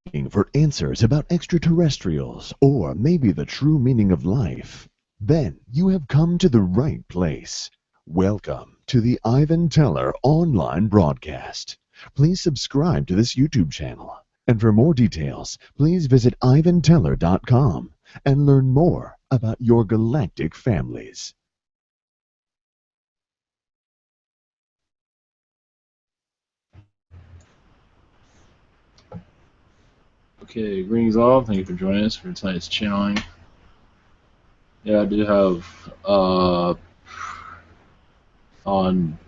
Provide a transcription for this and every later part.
looking for answers about extraterrestrials or maybe the true meaning of life? Then you have come to the right place. Welcome to the Ivan Teller online broadcast. Please subscribe to this YouTube channel. And for more details, please visit ivanteller.com and learn more about your galactic families. Okay, greetings all. Thank you for joining us for tonight's channeling. Yeah, I do have on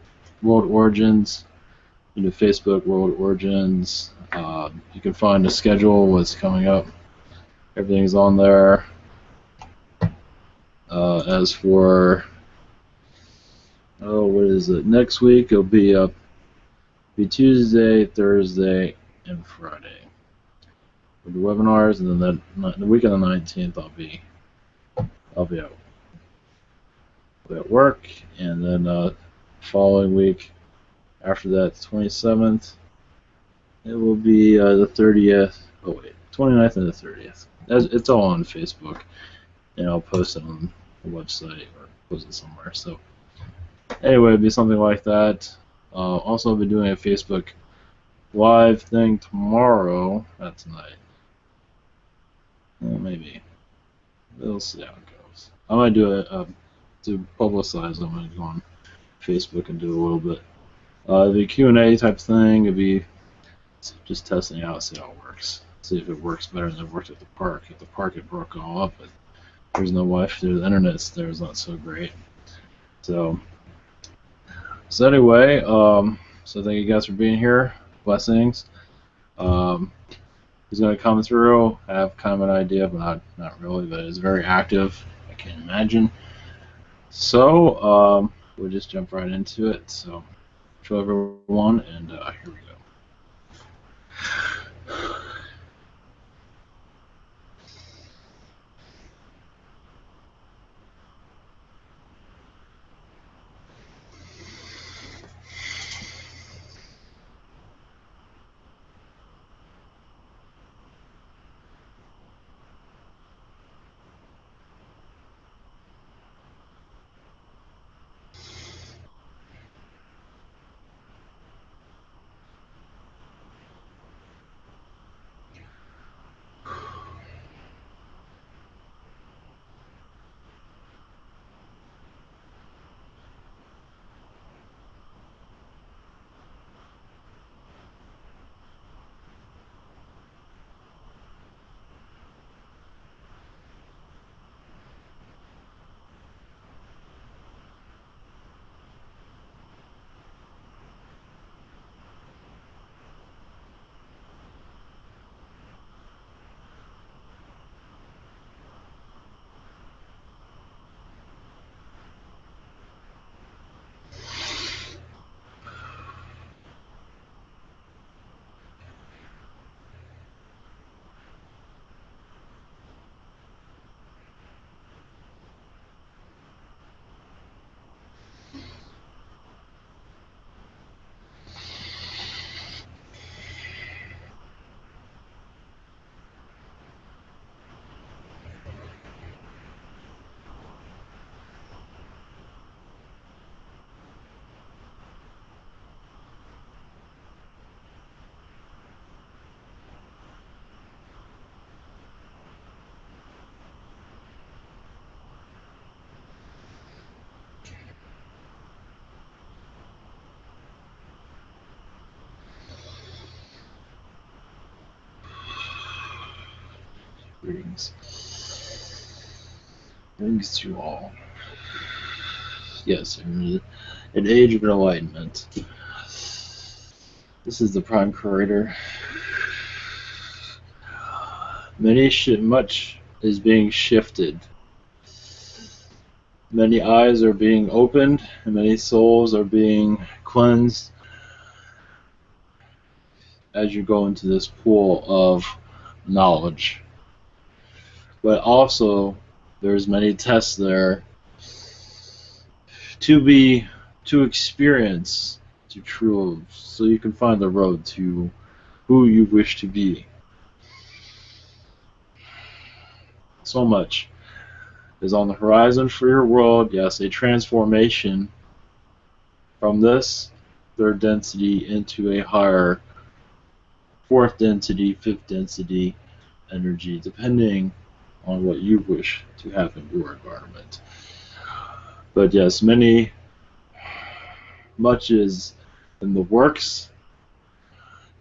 World Origins, Facebook World Origins. You can find a schedule, what's coming up. Everything's on there. As for what is it? Next week it'll be Tuesday, Thursday, and Friday with the webinars, and then the week of the 19th I'll be at work, and then following week after that, the 27th, it will be the 30th. Oh wait, 29th and the 30th. It's all on Facebook, and I'll post it on the website or post it somewhere. So anyway, it'll be something like that. Also, I'll be doing a Facebook Live thing tomorrow. Not tonight. Well, maybe. We'll see how it goes. I might do it to publicize. I'm going to go on Facebook and do a little bit. It'll be a Q&A type thing. It'll be just testing out, see how it works. See if it works better than it worked at the park. At the park, it broke all up, but there's no Wi-Fi. The internet there is not so great. So anyway, so thank you guys for being here. Blessings. Who's going to come through? I have kind of an idea, but not really. But it's very active, I can imagine. So we'll just jump right into it. So, show everyone, and here we go. Greetings. Greetings to all. Yes, an age of enlightenment. This is the Prime Curator. Much is being shifted. Many eyes are being opened, and many souls are being cleansed as you go into this pool of knowledge. But also, there's many tests there to experience, to true, so you can find the road to who you wish to be. So much is on the horizon for your world. Yes, a transformation from this third density into a higher fourth density, fifth density energy, depending on what you wish to have in your environment. But yes, much is in the works.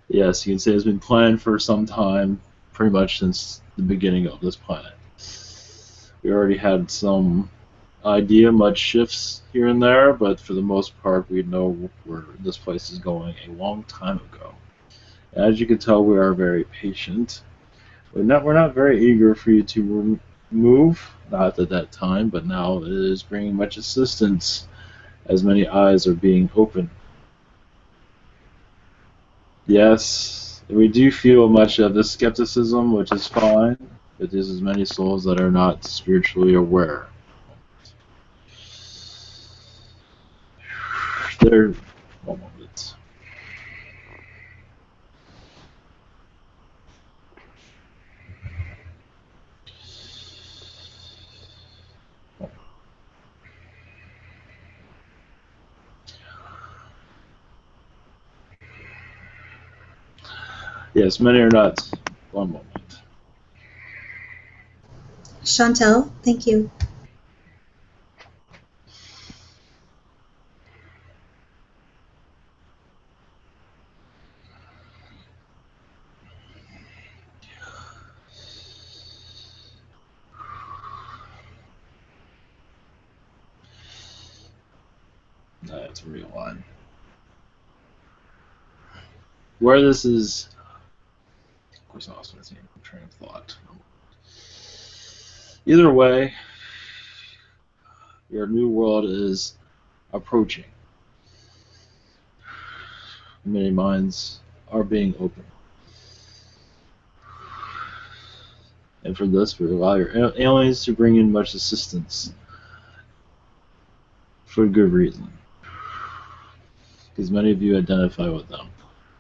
Yes, you can say it's been planned for some time, pretty much since the beginning of this planet. We already had some idea, much shifts here and there, but for the most part, we know where this place is going a long time ago. As you can tell, we are very patient. We're not very eager for you to move, not at that time, but now it is bringing much assistance as many eyes are being opened. Yes, we do feel much of this skepticism, which is fine, but there's as many souls that are not spiritually aware. There, one moment. Yes, many are not. One moment. Chantel, thank you. That's a real line. Where this is, of course, I was missing a train of thought. Either way, your new world is approaching. Many minds are being opened. And for this, we allow your aliens to bring in much assistance for good reason. Because many of you identify with them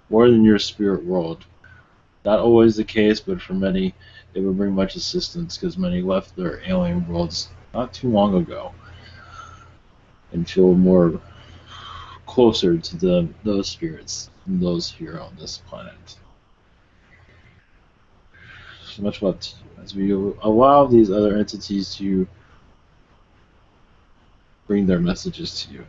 more than your spirit world. Not always the case, but for many, it will bring much assistance because many left their alien worlds not too long ago and feel more closer to those spirits than those here on this planet. So much what as we allow these other entities to bring their messages to you.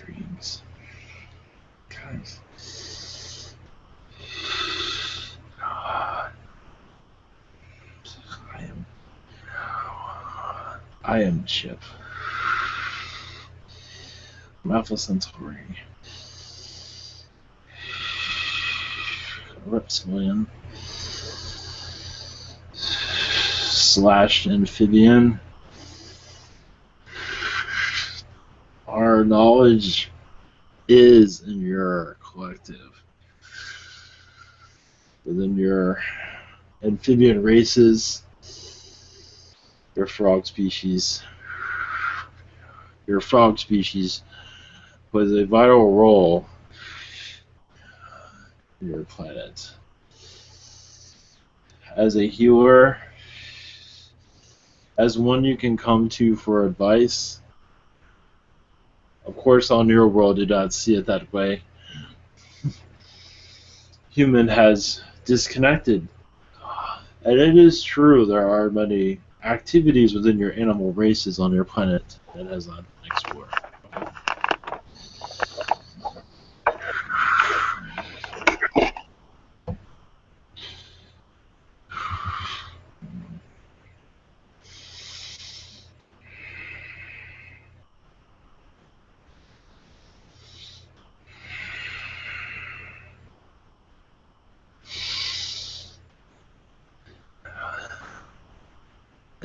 Greetings. Guys. I am Chip. I'm Alpha Centauri. Reptilian. / amphibian. Our knowledge is in your collective. Within your amphibian races, your frog species. Your frog species plays a vital role in your planet. As a healer, as one you can come to for advice. Of course, on your world, you do not see it that way. human has disconnected. And it is true there are many activities within your animal races on your planet that has not been explored.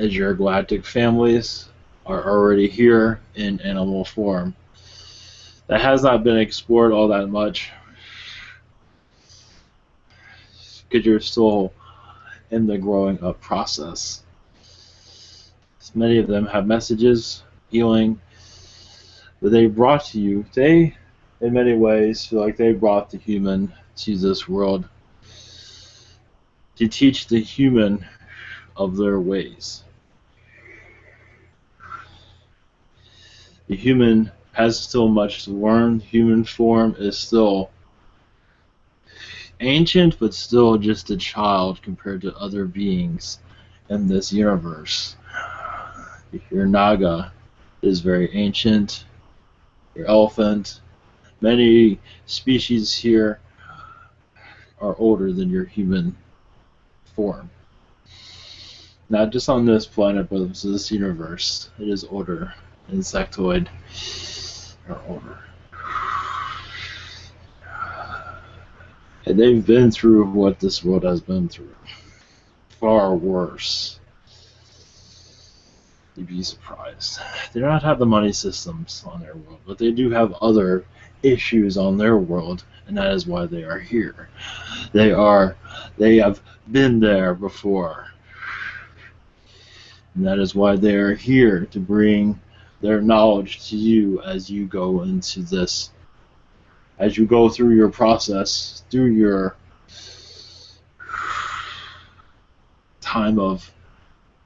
As your galactic families are already here in animal form. That has not been explored all that much because you're still in the growing up process. Many of them have messages, healing, that they brought to you. They, in many ways, feel like they brought the human to this world to teach the human of their ways. The human has still much to learn. Human form is still ancient, but still just a child compared to other beings in this universe. Your Naga is very ancient. Your elephant. Many species here are older than your human form. Not just on this planet, but this universe. It is older. Insectoid are older. And they've been through what this world has been through. Far worse. You'd be surprised. They do not have the money systems on their world, but they do have other issues on their world, and that is why they are here. They have been there before. And that is why they are here, to bring their knowledge to you as you go into this, as you go through your process, through your time of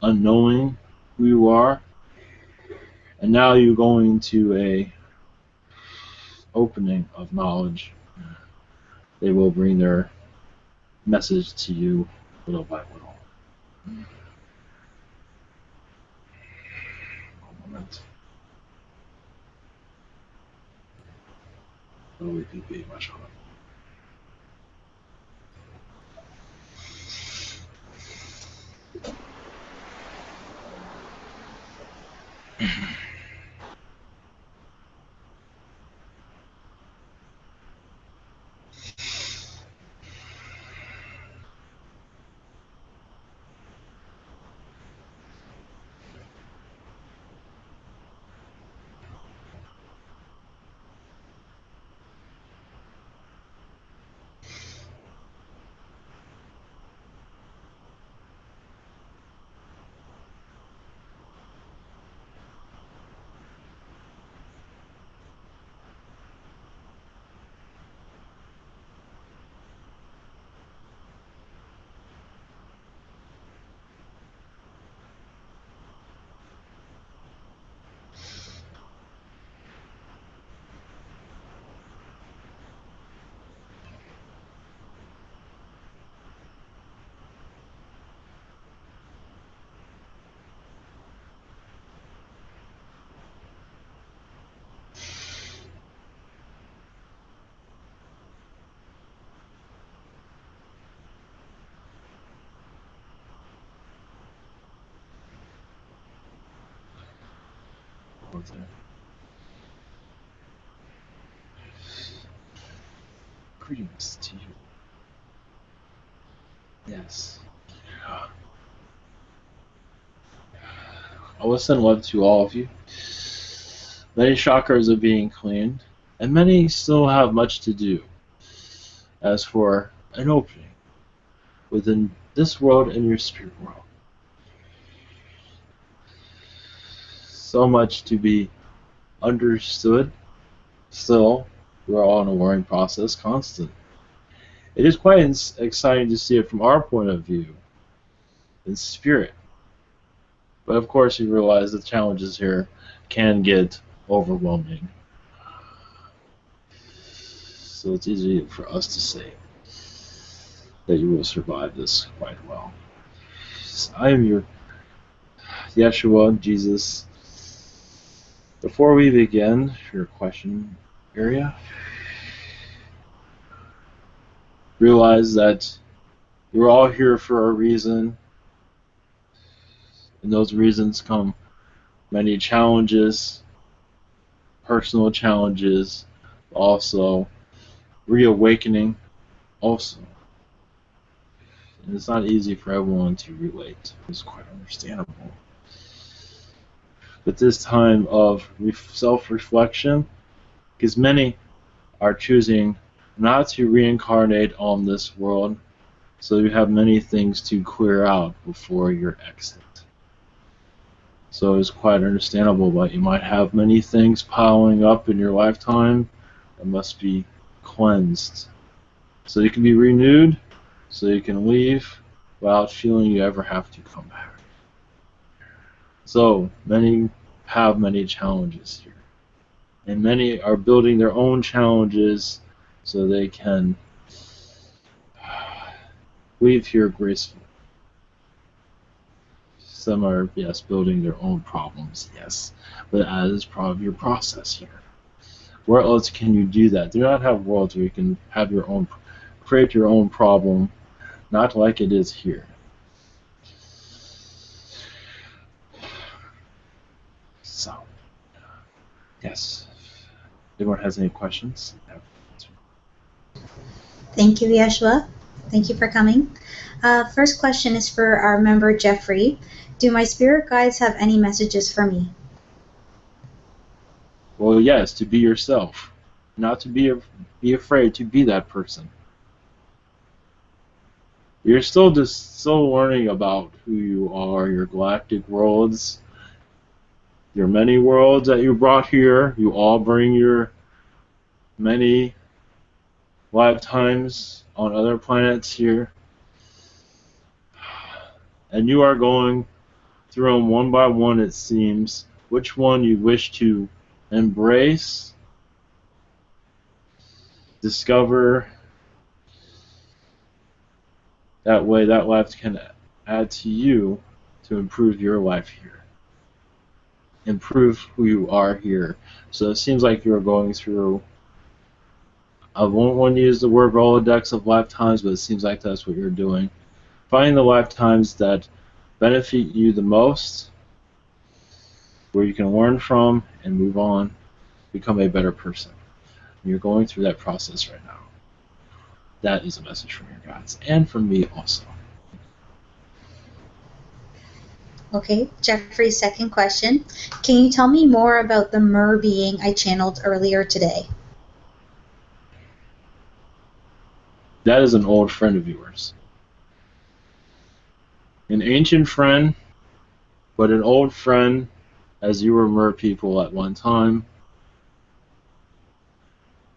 unknowing who you are, and now you're going to a opening of knowledge. They will bring their message to you little by little. One moment. Little EPP, much on it. There. Greetings to you. Yes. I will send love to all of you. Many chakras are being cleaned, and many still have much to do. As for an opening within this world and your spirit world, so much to be understood. Still, we're all in a learning process, constant. It is quite exciting to see it from our point of view, in spirit. But of course, you realize the challenges here can get overwhelming. So it's easy for us to say. that you will survive this quite well. I am your Yeshua, Jesus. Before we begin your question area, realize that you're all here for a reason, and those reasons come many challenges, personal challenges, also reawakening also. And it's not easy for everyone to relate. It's quite understandable. But this time of self-reflection, because many are choosing not to reincarnate on this world, so you have many things to clear out before your exit. So it's quite understandable, but you might have many things piling up in your lifetime that must be cleansed. So you can be renewed, so you can leave without feeling you ever have to come back. So many have many challenges here. And many are building their own challenges so they can leave here gracefully. Some are, yes, building their own problems, yes, but as part of your process here. Where else can you do that? Do not have worlds where you can have your own, create your own problem, not like it is here. So, yes. Anyone has any questions? Thank you, Yeshua. Thank you for coming. First question is for our member, Jeffrey. Do my spirit guides have any messages for me? Well, yes, to be yourself. Not to be afraid to be that person. You're still learning about who you are, your galactic worlds, your many worlds that you brought here. You all bring your many lifetimes on other planets here. And you are going through them one by one, it seems. Which one you wish to embrace, discover. That way, that life can add to you to improve your life here. Improve who you are here. So it seems like you're going through, I won't want to use the word Rolodex of lifetimes, but it seems like that's what you're doing. Find the lifetimes that benefit you the most, where you can learn from and move on, become a better person. You're going through that process right now. That is a message from your guides, and from me also. Okay, Jeffrey's second question. Can you tell me more about the mer being I channeled earlier today? That is an old friend of yours. An ancient friend, but an old friend, as you were mer people at one time.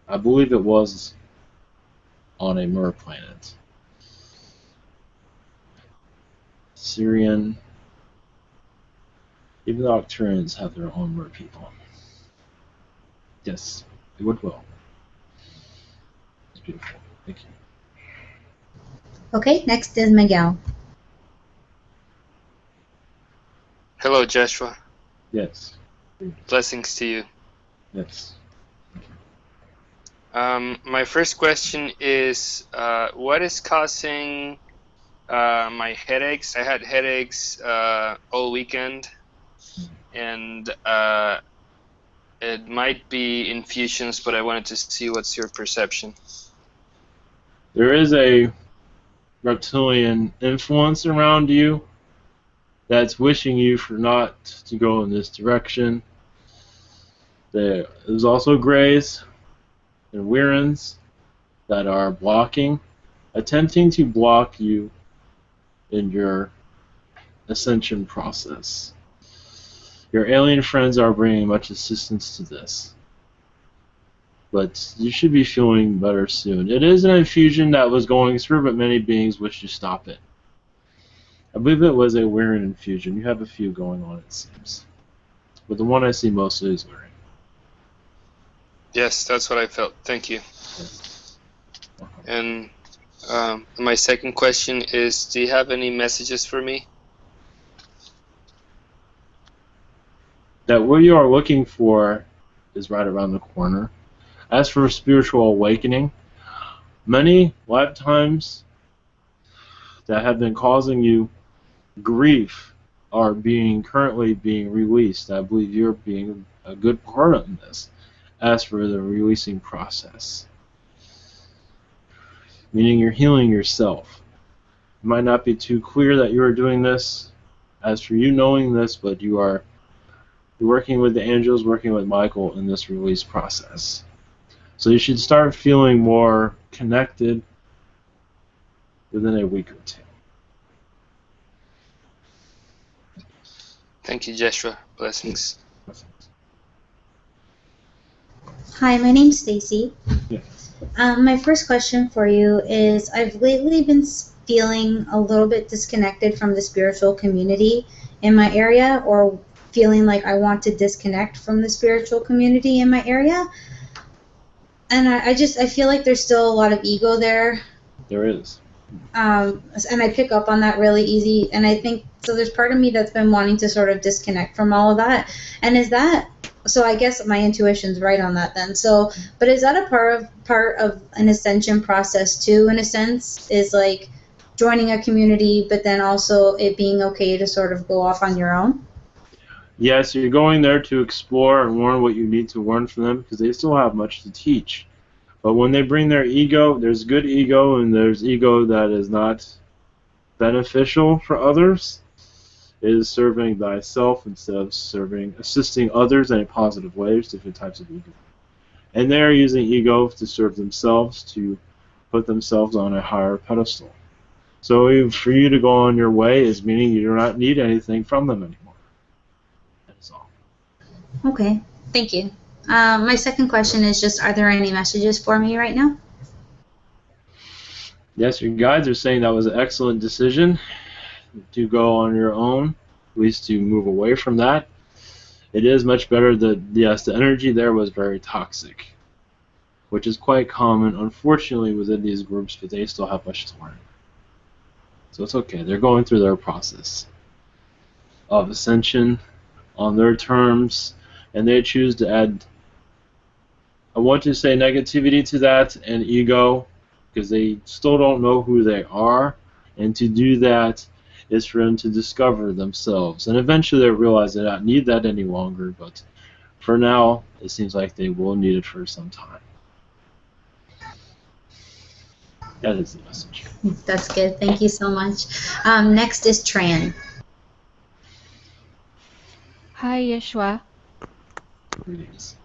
I believe it was on a mer planet. Syrian, even the Octurians have their own mer people. Yes, it would well. It's beautiful. Thank you. Okay, next is Miguel. Hello, Joshua. Yes. Blessings to you. Yes. My first question is, what is causing my headaches? I had headaches all weekend, and it might be infusions, but I wanted to see what's your perception. There is a reptilian influence around you that's wishing you for not to go in this direction. There's also Greys and Weirens that are blocking, attempting to block you in your ascension process. Your alien friends are bringing much assistance to this, but you should be feeling better soon. It is an infusion that was going through, but many beings wish to stop it. I believe it was a Weirin infusion. You have a few going on, it seems. But the one I see mostly is Weirin. Yes, that's what I felt. Thank you. Yes. And My second question is, do you have any messages for me? That what you are looking for is right around the corner. As for spiritual awakening, many lifetimes that have been causing you grief are currently being released. I believe you're being a good part of this. As for the releasing process, meaning you're healing yourself. It might not be too clear that you are doing this as for you knowing this, but you're working with the angels, working with Michael in this release process. So you should start feeling more connected within a week or two. Thank you, Yeshua. Blessings. Hi, my name's Stacy. Yes. My first question for you is, I've lately been feeling a little bit disconnected from the spiritual community in my area, or feeling like I want to disconnect from the spiritual community in my area. And I feel like there's still a lot of ego there. There is. And I pick up on that really easy. And I think, so there's part of me that's been wanting to sort of disconnect from all of that. And is that, so I guess my intuition's right on that then. So, but is that a part of an ascension process too, in a sense, is like joining a community, but then also it being okay to sort of go off on your own? Yes, you're going there to explore and learn what you need to learn from them, because they still have much to teach. But when they bring their ego, there's good ego and there's ego that is not beneficial for others. It is serving thyself instead of assisting others in a positive way. There's different types of ego. And they're using ego to serve themselves, to put themselves on a higher pedestal. So for you to go on your way is meaning you do not need anything from them anymore. That's all. Okay, thank you. My second question is just, are there any messages for me right now? Yes, your guides are saying that was an excellent decision to go on your own, at least to move away from that. It is much better that, yes, the energy there was very toxic, which is quite common, unfortunately, within these groups, but they still have much to learn. So it's okay. They're going through their process of ascension on their terms, and they choose to add, I want to say, negativity to that and ego, because they still don't know who they are, and to do that is for them to discover themselves, and eventually they realize they don't need that any longer, but for now it seems like they will need it for some time. That is the message. That's good. Thank you so much. Next is Tran. Hi, Yeshua. Greetings.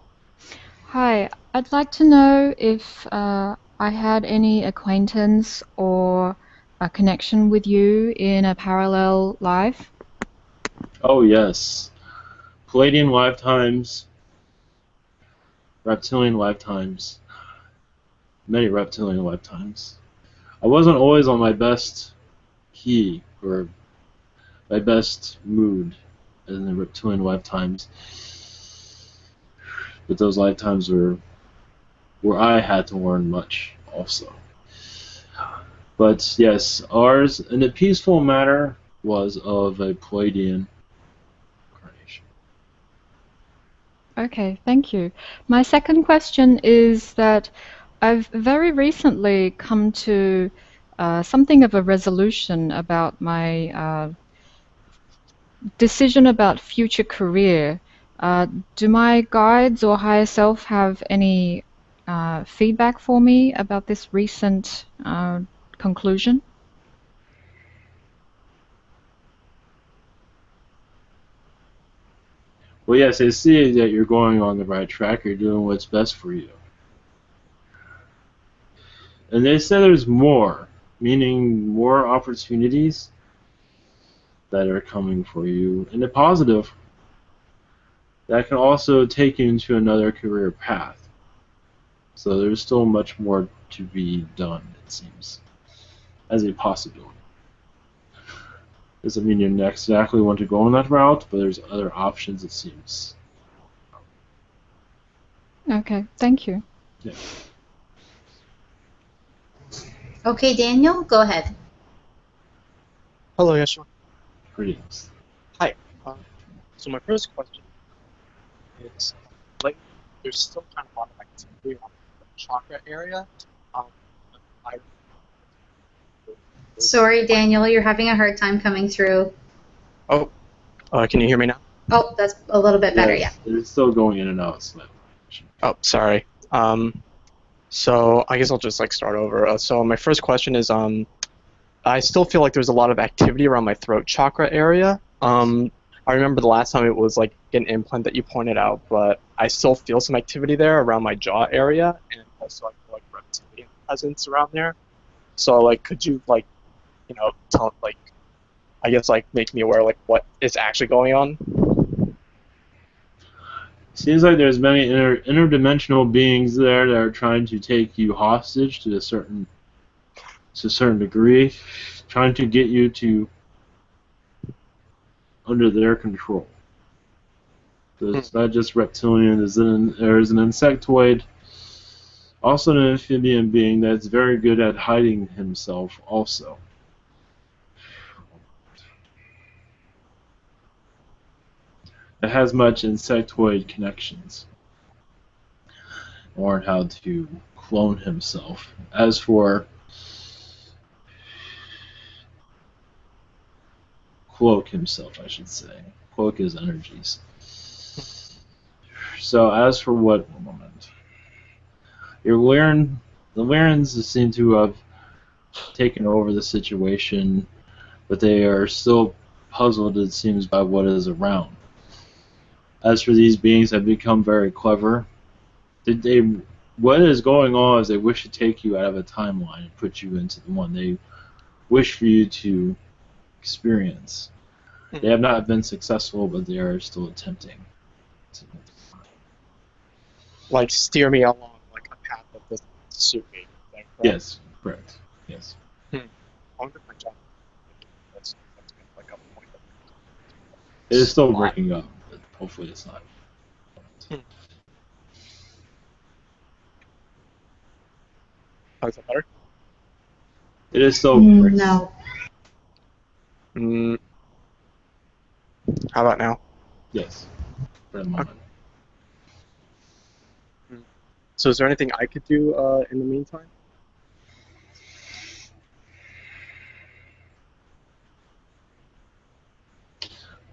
Hi, I'd like to know if I had any acquaintance or a connection with you in a parallel life. Oh yes. Palladian lifetimes, reptilian lifetimes, many reptilian lifetimes. I wasn't always on my best key or my best mood in the reptilian lifetimes, but those lifetimes were where I had to learn much also. But yes, ours in a peaceful manner was of a Palladian incarnation. Okay, thank you. My second question is that I've very recently come to something of a resolution about my decision about future career. Do my guides or higher self have any feedback for me about this recent conclusion? Well, yes, I see that you're going on the right track. You're doing what's best for you. And they say there's more, meaning more opportunities that are coming for you in a positive that can also take you into another career path. So there's still much more to be done, it seems, as a possibility. Doesn't mean you exactly want to go on that route, but there's other options, it seems. Okay, thank you. Yeah. Okay, Daniel, go ahead. Hello, Yeshua. Greetings. Hi. So my first question is, like, there's still kind of a lot of activity on the chakra area. Um, I Sorry, Daniel, you're having a hard time coming through. Can you hear me now? Oh, that's a little bit better, yeah. Yes, it's still going in and out slightly. Oh, sorry. So I guess I'll just like start over. So my first question is, I still feel like there's a lot of activity around my throat chakra area. I remember the last time it was like an implant that you pointed out, but I still feel some activity there around my jaw area, and also I feel like reptilian presence around there. So like, could you like, tell like, I guess like make me aware like what is actually going on? Seems like there's many interdimensional beings there that are trying to take you hostage to a certain degree, trying to get you to under their control. So it's not just reptilian. There's an insectoid, also an amphibian being that's very good at hiding himself. Also, it has much insectoid connections. Learn how to clone himself. As for cloak himself, I should say. Cloak his energies. So as for what one moment. The Lyrans seem to have taken over the situation, but they are still puzzled, it seems, by what is around. As for these beings have become very clever. What is going on is they wish to take you out of a timeline and put you into the one they wish for you to experience. They have not been successful, but they are still attempting to. Like steer me along like a path that doesn't suit me. Yes, correct. Yes. I wonder if my job that's like a point of It is still breaking up, but hopefully it's not. Oh, is that better? It is still breaking No. How about now? Yes, for the moment. So is there anything I could do in the meantime?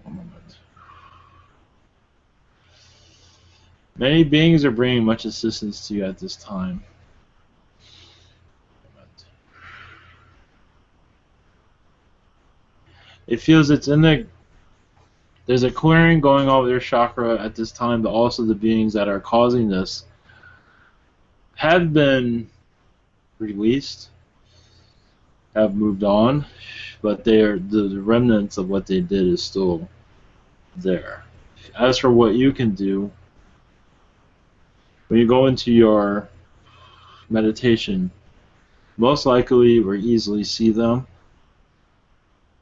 One moment. Many beings are bringing much assistance to you at this time. It feels it's in the. There's a clearing going on with your chakra at this time, but also the beings that are causing this have been released, have moved on, but they are the remnants of what they did is still there. As for what you can do, when you go into your meditation, most likely or easily see them.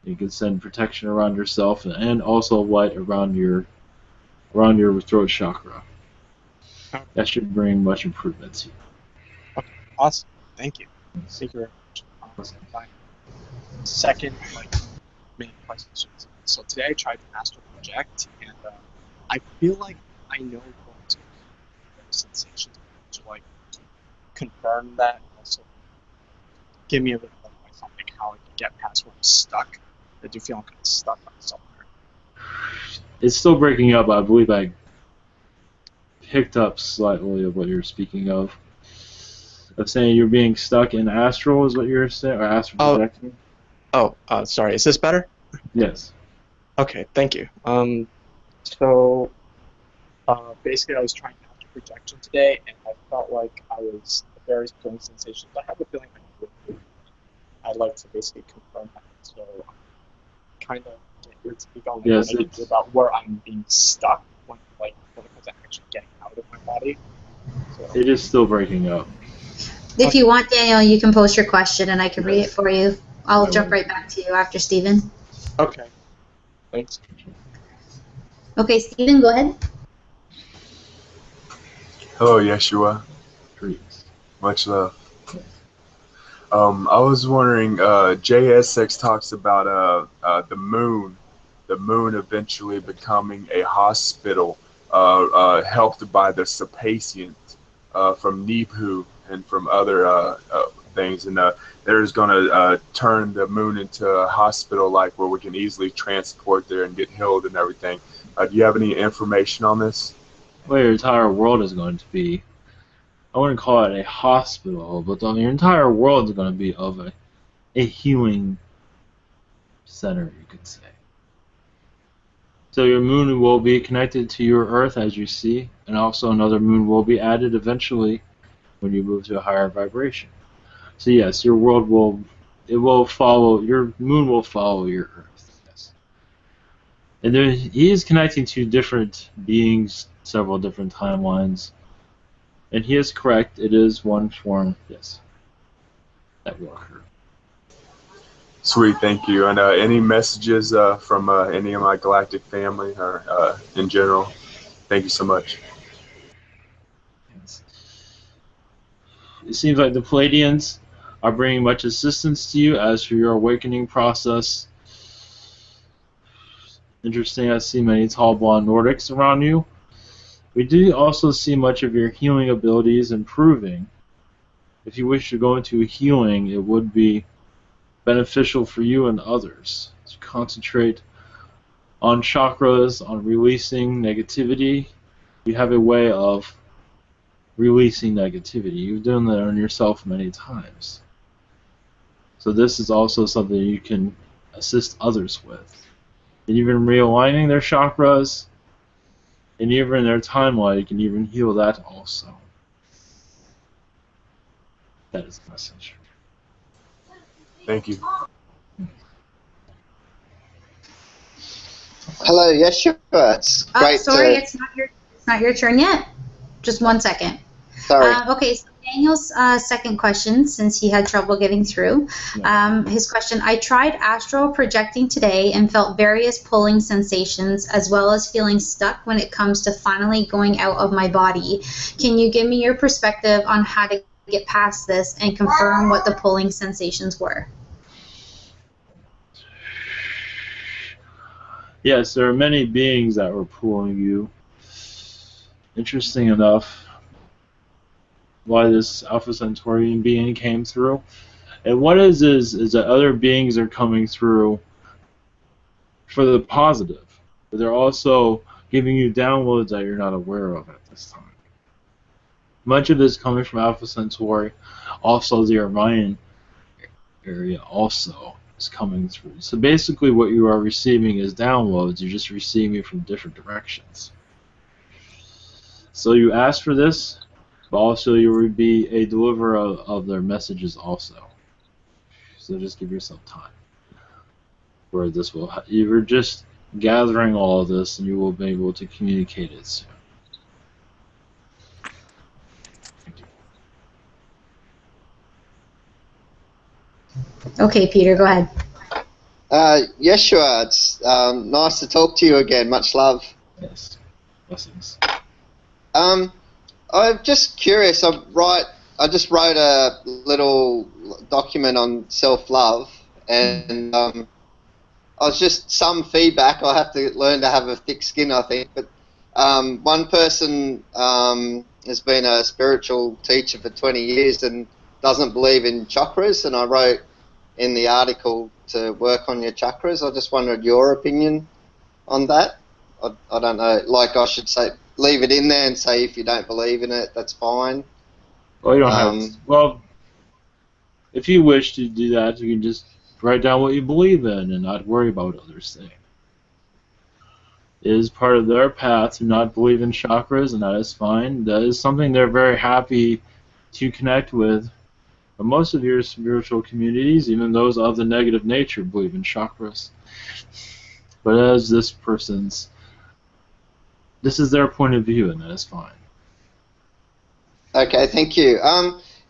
You can send protection around yourself and also light around your throat chakra. That should bring much improvement to you. Okay, awesome. Thank you. Thank you very much. My second main question. So today I tried to astral project, and I feel like I know what sensations to like to confirm that, and also give me a bit of advice on like how I can get past where I'm stuck. I do feel I'm kind of stuck on somewhere. It's still breaking up. I believe I picked up slightly of what you're speaking of. Of saying you're being stuck in astral is what you're saying, or astral projection? Sorry. Is this better? Yes. Okay, thank you. So basically I was trying astral projection today, and I felt like I was various feeling sensations. I have a feeling I'd like to basically confirm that. So kind of get your take on Yes, what I can do about where I'm being stuck when it comes to actually getting out of my body. So, it is still breaking up. If you want, Daniel, you can post your question and I can read it for you. I'll jump right back to you after Stephen. Okay. Thanks. Okay, Stephen, go ahead. Hello, Yeshua. Greetings. Much love. I was wondering, JSX talks about the moon eventually becoming a hospital, helped by the Sapacient from Nebu and from other things, and there's going to turn the moon into a hospital, like where we can easily transport there and get healed and everything. Do you have any information on this? Well, your entire world is going to be, I wouldn't call it a hospital, but your entire world is going to be of a healing center, you could say. So your moon will be connected to your Earth, as you see, and also another moon will be added eventually when you move to a higher vibration. So yes, your world will follow, your moon will follow your Earth. Yes. And he is connecting to different beings, several different timelines. And he is correct, it is one form, yes, that will occur. Sweet, thank you. And any messages from any of my galactic family or in general? Thank you so much. Yes. It seems like the Palladians are bringing much assistance to you as for your awakening process. Interesting, I see many tall blonde Nordics around you. We do also see much of your healing abilities improving. If you wish to go into healing, it would be beneficial for you and others to concentrate on chakras, on releasing negativity. You have a way of releasing negativity. You've done that on yourself many times. So this is also something you can assist others with. And even realigning their chakras, and even their timeline, you can even heal that also. That is the message. Thank you. Hello, Yeshua. It's great. Sorry, it's not your turn yet. Just 1 second. Sorry. Okay, so Daniel's second question, since he had trouble getting through, his question: I tried astral projecting today and felt various pulling sensations, as well as feeling stuck when it comes to finally going out of my body. Can you give me your perspective on how to get past this and confirm what the pulling sensations were? Yes, there are many beings that were pulling you. Interesting enough, why this Alpha Centaurian being came through. And what is that other beings are coming through for the positive, but they're also giving you downloads that you're not aware of at this time. Much of it is coming from Alpha Centauri. Also, the Orion area also is coming through. So basically what you are receiving is downloads. You're just receiving it from different directions. So you ask for this, but also you will be a deliverer of their messages also. So just give yourself time. Where this will, you're just gathering all of this, and you will be able to communicate it soon. Okay, Peter, go ahead. Yeshua, it's nice to talk to you again. Much love. Yes. Blessings. I'm just curious. I just wrote a little document on self-love, and I was just some feedback. I have to learn to have a thick skin, I think. But one person has been a spiritual teacher for 20 years and doesn't believe in chakras, and I wrote in the article to work on your chakras. I just wondered your opinion on that. I don't know, like I should say, leave it in there and say if you don't believe in it, that's fine. Well, you don't have to. Well, if you wish to do that, you can just write down what you believe in and not worry about what others say. It is part of their path to not believe in chakras, and that is fine. That is something they're very happy to connect with. But most of your spiritual communities, even those of the negative nature, believe in chakras. But as this person's, this is their point of view, and that is fine. Okay, thank you.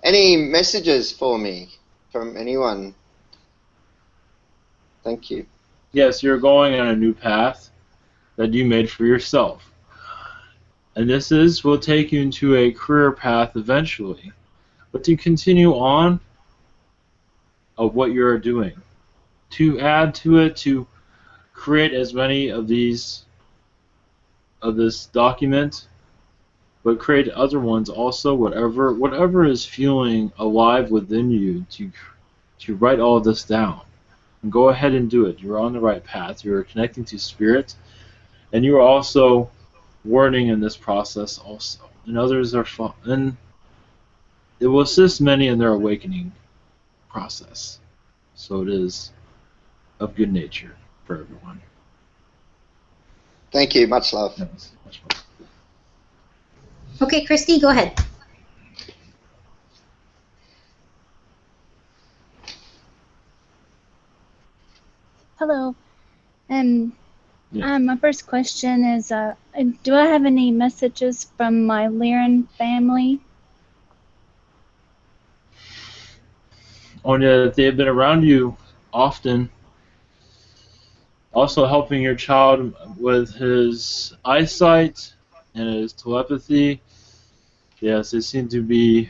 Any messages for me from anyone? Thank you. Yes, you're going on a new path that you made for yourself. And this will take you into a career path eventually. But to continue on, of what you're doing, to add to it, to create as many of these of this document, but create other ones also. Whatever is feeling alive within you, to write all this down. And go ahead and do it. You're on the right path. You're connecting to spirit, and you are also learning in this process also. And others are and it will assist many in their awakening process. So it is of good nature for everyone. Thank you. Much love. Yes, much love. Okay, Christy, go ahead. Hello. Yeah. My first question is, do I have any messages from my Lyran family? Only that they have been around you often, also helping your child with his eyesight and his telepathy. Yes, they seem to be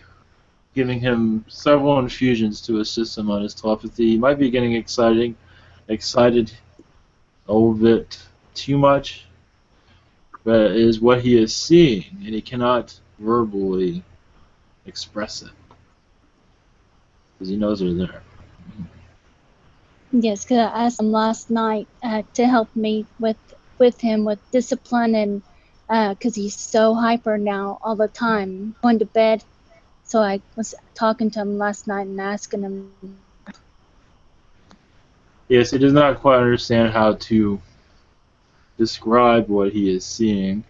giving him several infusions to assist him on his telepathy. He might be getting excited a little bit too much, but it is what he is seeing, and he cannot verbally express it because he knows they're there. Yes, because I asked him last night to help me with him with discipline, and because he's so hyper now all the time, going to bed. So I was talking to him last night and asking him. Yes, he does not quite understand how to describe what he is seeing,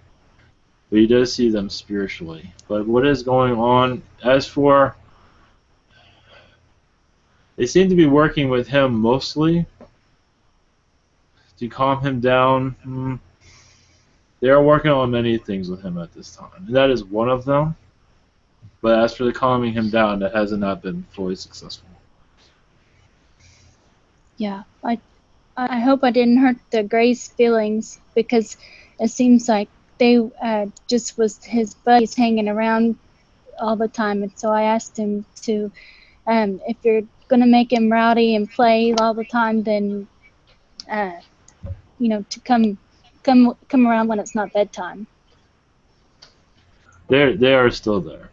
but he does see them spiritually. But what is going on, as for, they seem to be working with him mostly to calm him down. They are working on many things with him at this time, and that is one of them. But as for the calming him down, that has not been fully successful. Yeah, I hope I didn't hurt the Gray's feelings, because it seems like they just was his buddies hanging around all the time, and so I asked him to, if you're gonna make him rowdy and play all the time, then to come around when it's not bedtime. They are still there.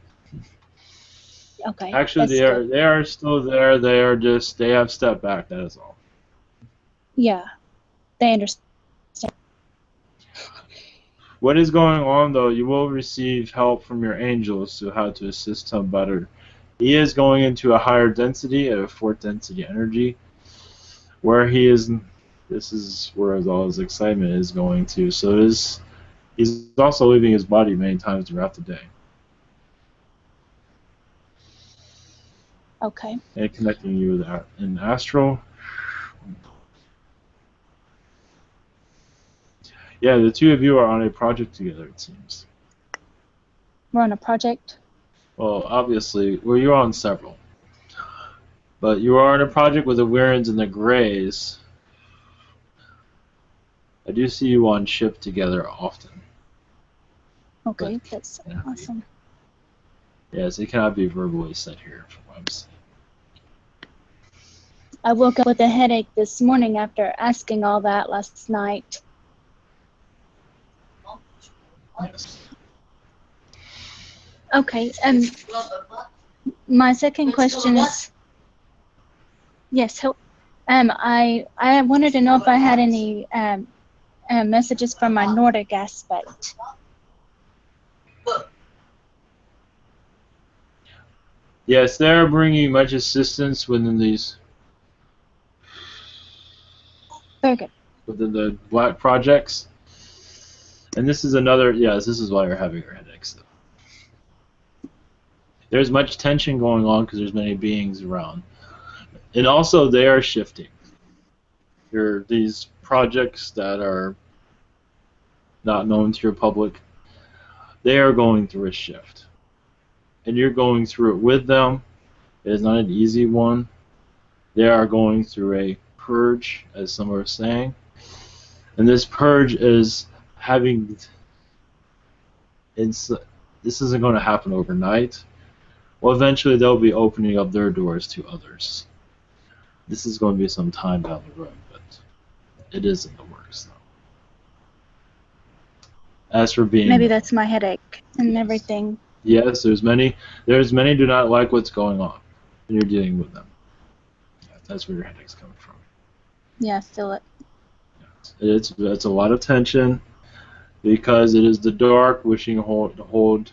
Okay. Actually, they are still there. They have stepped back. That is all. Yeah, they understand. What is going on, though, you will receive help from your angels to how to assist him better. He is going into a higher density, a fourth density energy, where he is. This is where all his excitement is going to. So he's also leaving his body many times throughout the day. Okay. And connecting you with an astral. Yeah, the two of you are on a project together, it seems. We're on a project? Well, obviously, you're on several. But you are on a project with the Wirrens and the Greys. I do see you on ship together often. Okay, that's awesome. Yes, it cannot be verbally said here from what I'm seeing. I woke up with a headache this morning after asking all that last night. Yes. Okay, my second question is, yes, I wanted to know if I had any messages from my Nordic aspect. Yes, they are bringing much assistance within these. Very good. Within the black projects. And this is another, yes, this is why you're having your headaches. There's much tension going on because there's many beings around. And also they are shifting. There are these projects that are not known to your public. They are going through a shift. And you're going through it with them. It is not an easy one. They are going through a purge, as some are saying. And this purge is having... this isn't going to happen overnight. Well, eventually they'll be opening up their doors to others. This is going to be some time down the road, but it is in the works now. As for being Maybe that's my headache and everything. yes, there's many do not like what's going on, and you're dealing with them. Yeah, that's where your headache's coming from. Yeah, feel it. It's a lot of tension because it is the dark wishing to hold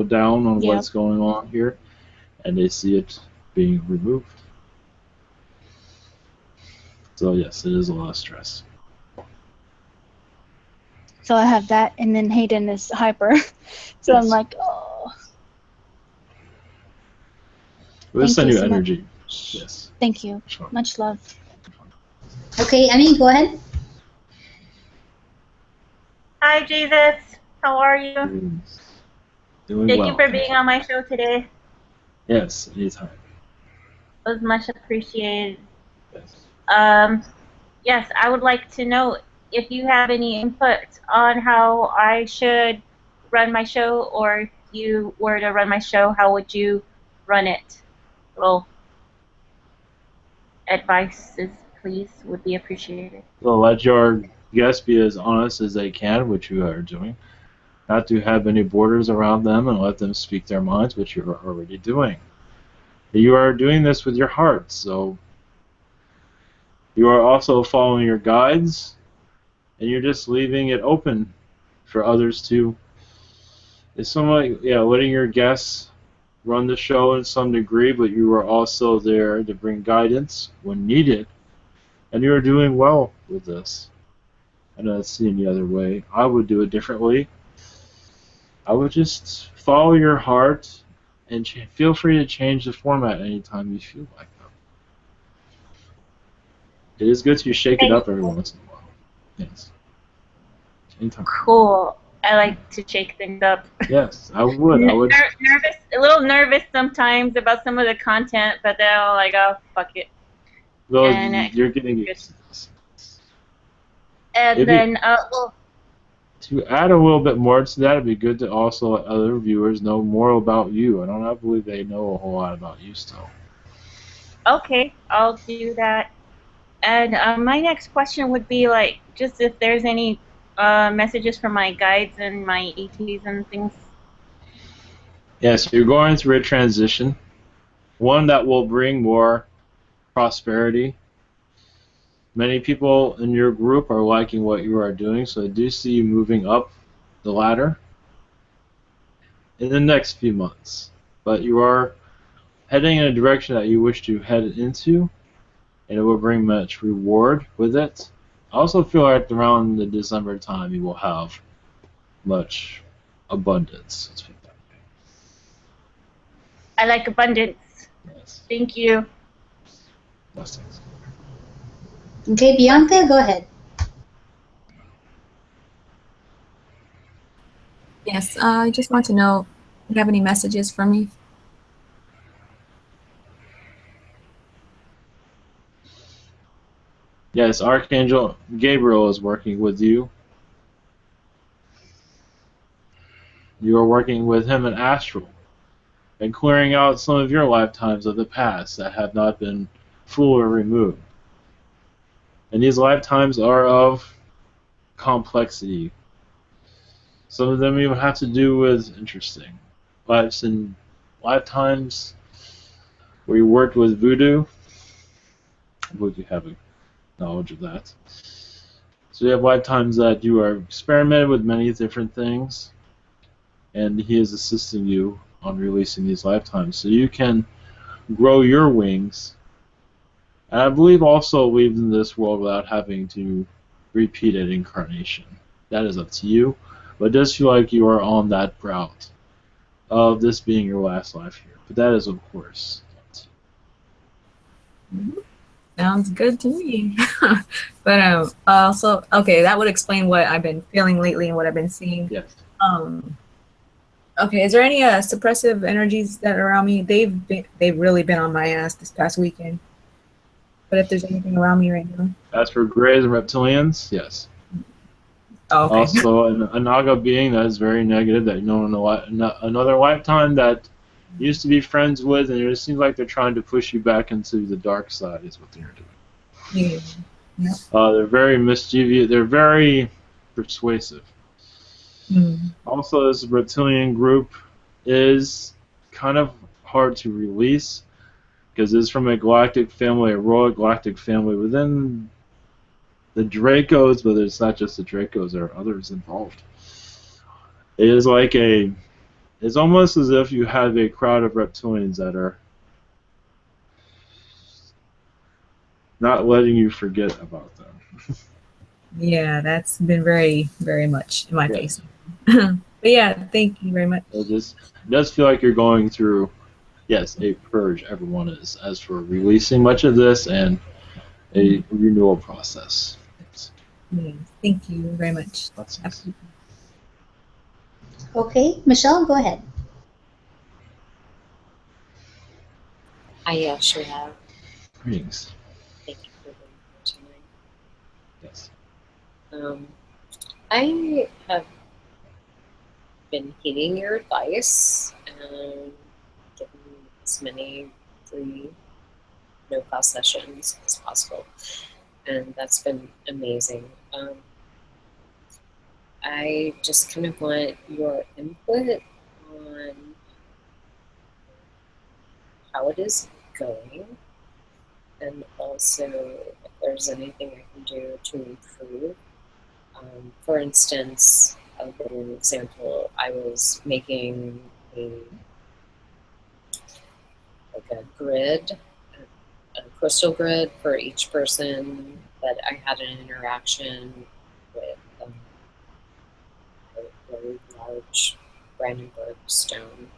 down on Yep. what's going on here, and they see it being removed. So yes, it is a lot of stress. So I have that, and then Hayden is hyper. So Yes. I'm like, oh. We'll Thank send you you so energy. much. Yes. Thank you. Sure. Much love. Okay, Emmy, go ahead. Hi, Jesus. How are you? Doing Thank well. you for being on my show today. Yes, anytime. It was much appreciated. Yes. Yes, I would like to know if you have any input on how I should run my show, or if you were to run my show, how would you run it? Little advices, please, would be appreciated. So let your guests be as honest as they can, which you are doing. Not to have any borders around them and let them speak their minds, which you are already doing. You are doing this with your heart, so you are also following your guides, and you're just leaving it open for others to. It's somewhat, letting your guests run the show in some degree, but you are also there to bring guidance when needed, and you are doing well with this. I don't see any other way. I would do it differently. I would just follow your heart and feel free to change the format anytime you feel like that. It is good to shake it up every once in a while. Yes. Anytime. Cool. I like to shake things up. Yes, I would. Nervous, a little nervous sometimes about some of the content, but then I'm like, oh, fuck it. Well, And you're getting used to this. And then, to add a little bit more to that, it'd be good to also let other viewers know more about you. I don't believe they know a whole lot about you still. okay, I'll do that. And my next question would be like, just if there's any messages from my guides and my ETs and things. Yes, you're going through a transition, one that will bring more prosperity. Many people in your group are liking what you are doing, so I do see you moving up the ladder in the next few months. But you are heading in a direction that you wish to head into, and it will bring much reward with it. I also feel like around the December time you will have much abundance. Let's put it that way. I like abundance. Yes. Thank you. Blessings. Okay, Bianca, go ahead. Yes, I just want to know if you have any messages for me. Yes, Archangel Gabriel is working with you. You are working with him in astral and clearing out some of your lifetimes of the past that have not been fully removed. And these lifetimes are of complexity. Some of them even have to do with interesting lives and lifetimes where you worked with voodoo. I believe you have a knowledge of that. So you have lifetimes that you are experimented with many different things, and he is assisting you on releasing these lifetimes so you can grow your wings. And I believe also leave in this world without having to repeat an incarnation. That is up to you, but it does feel like you are on that route of this being your last life here. But that is, of course, Sounds good to me. But also, okay, that would explain what I've been feeling lately and what I've been seeing. yes. Okay, is there any suppressive energies that are around me? They've really been on my ass this past weekend. But if there's anything around me right now. As for Greys and Reptilians, yes. Oh, okay. Also, a Naga being that is very negative, that you know in another lifetime that used to be friends with, and it seems like they're trying to push you back into the dark side. Is what they're doing. Yeah. Yep. They're very mischievous. They're very persuasive. Mm. Also, this reptilian group is kind of hard to release because it's from a galactic family, a royal galactic family within the Dracos, but it's not just the Dracos, there are others involved. It is like it's almost as if you have a crowd of reptilians that are not letting you forget about them. Yeah, that's been very, very much in my Yes. face. But yeah, thank you very much. It does feel like you're going through, yes, a purge, everyone is, as for releasing much of this and a renewal process. Yeah, thank you very much. That's Okay, Michelle, go ahead. Hi, Yeshua. Greetings. Thank you for being here tonight. Yes. I have been heeding your advice and getting as many free no-cost sessions as possible, and that's been amazing. I just kind of want your input on how it is going, and also if there's anything I can do to improve. For instance, I'll give you an example. I was making a grid, a crystal grid for each person that I had an interaction with a really large Brandenburg stone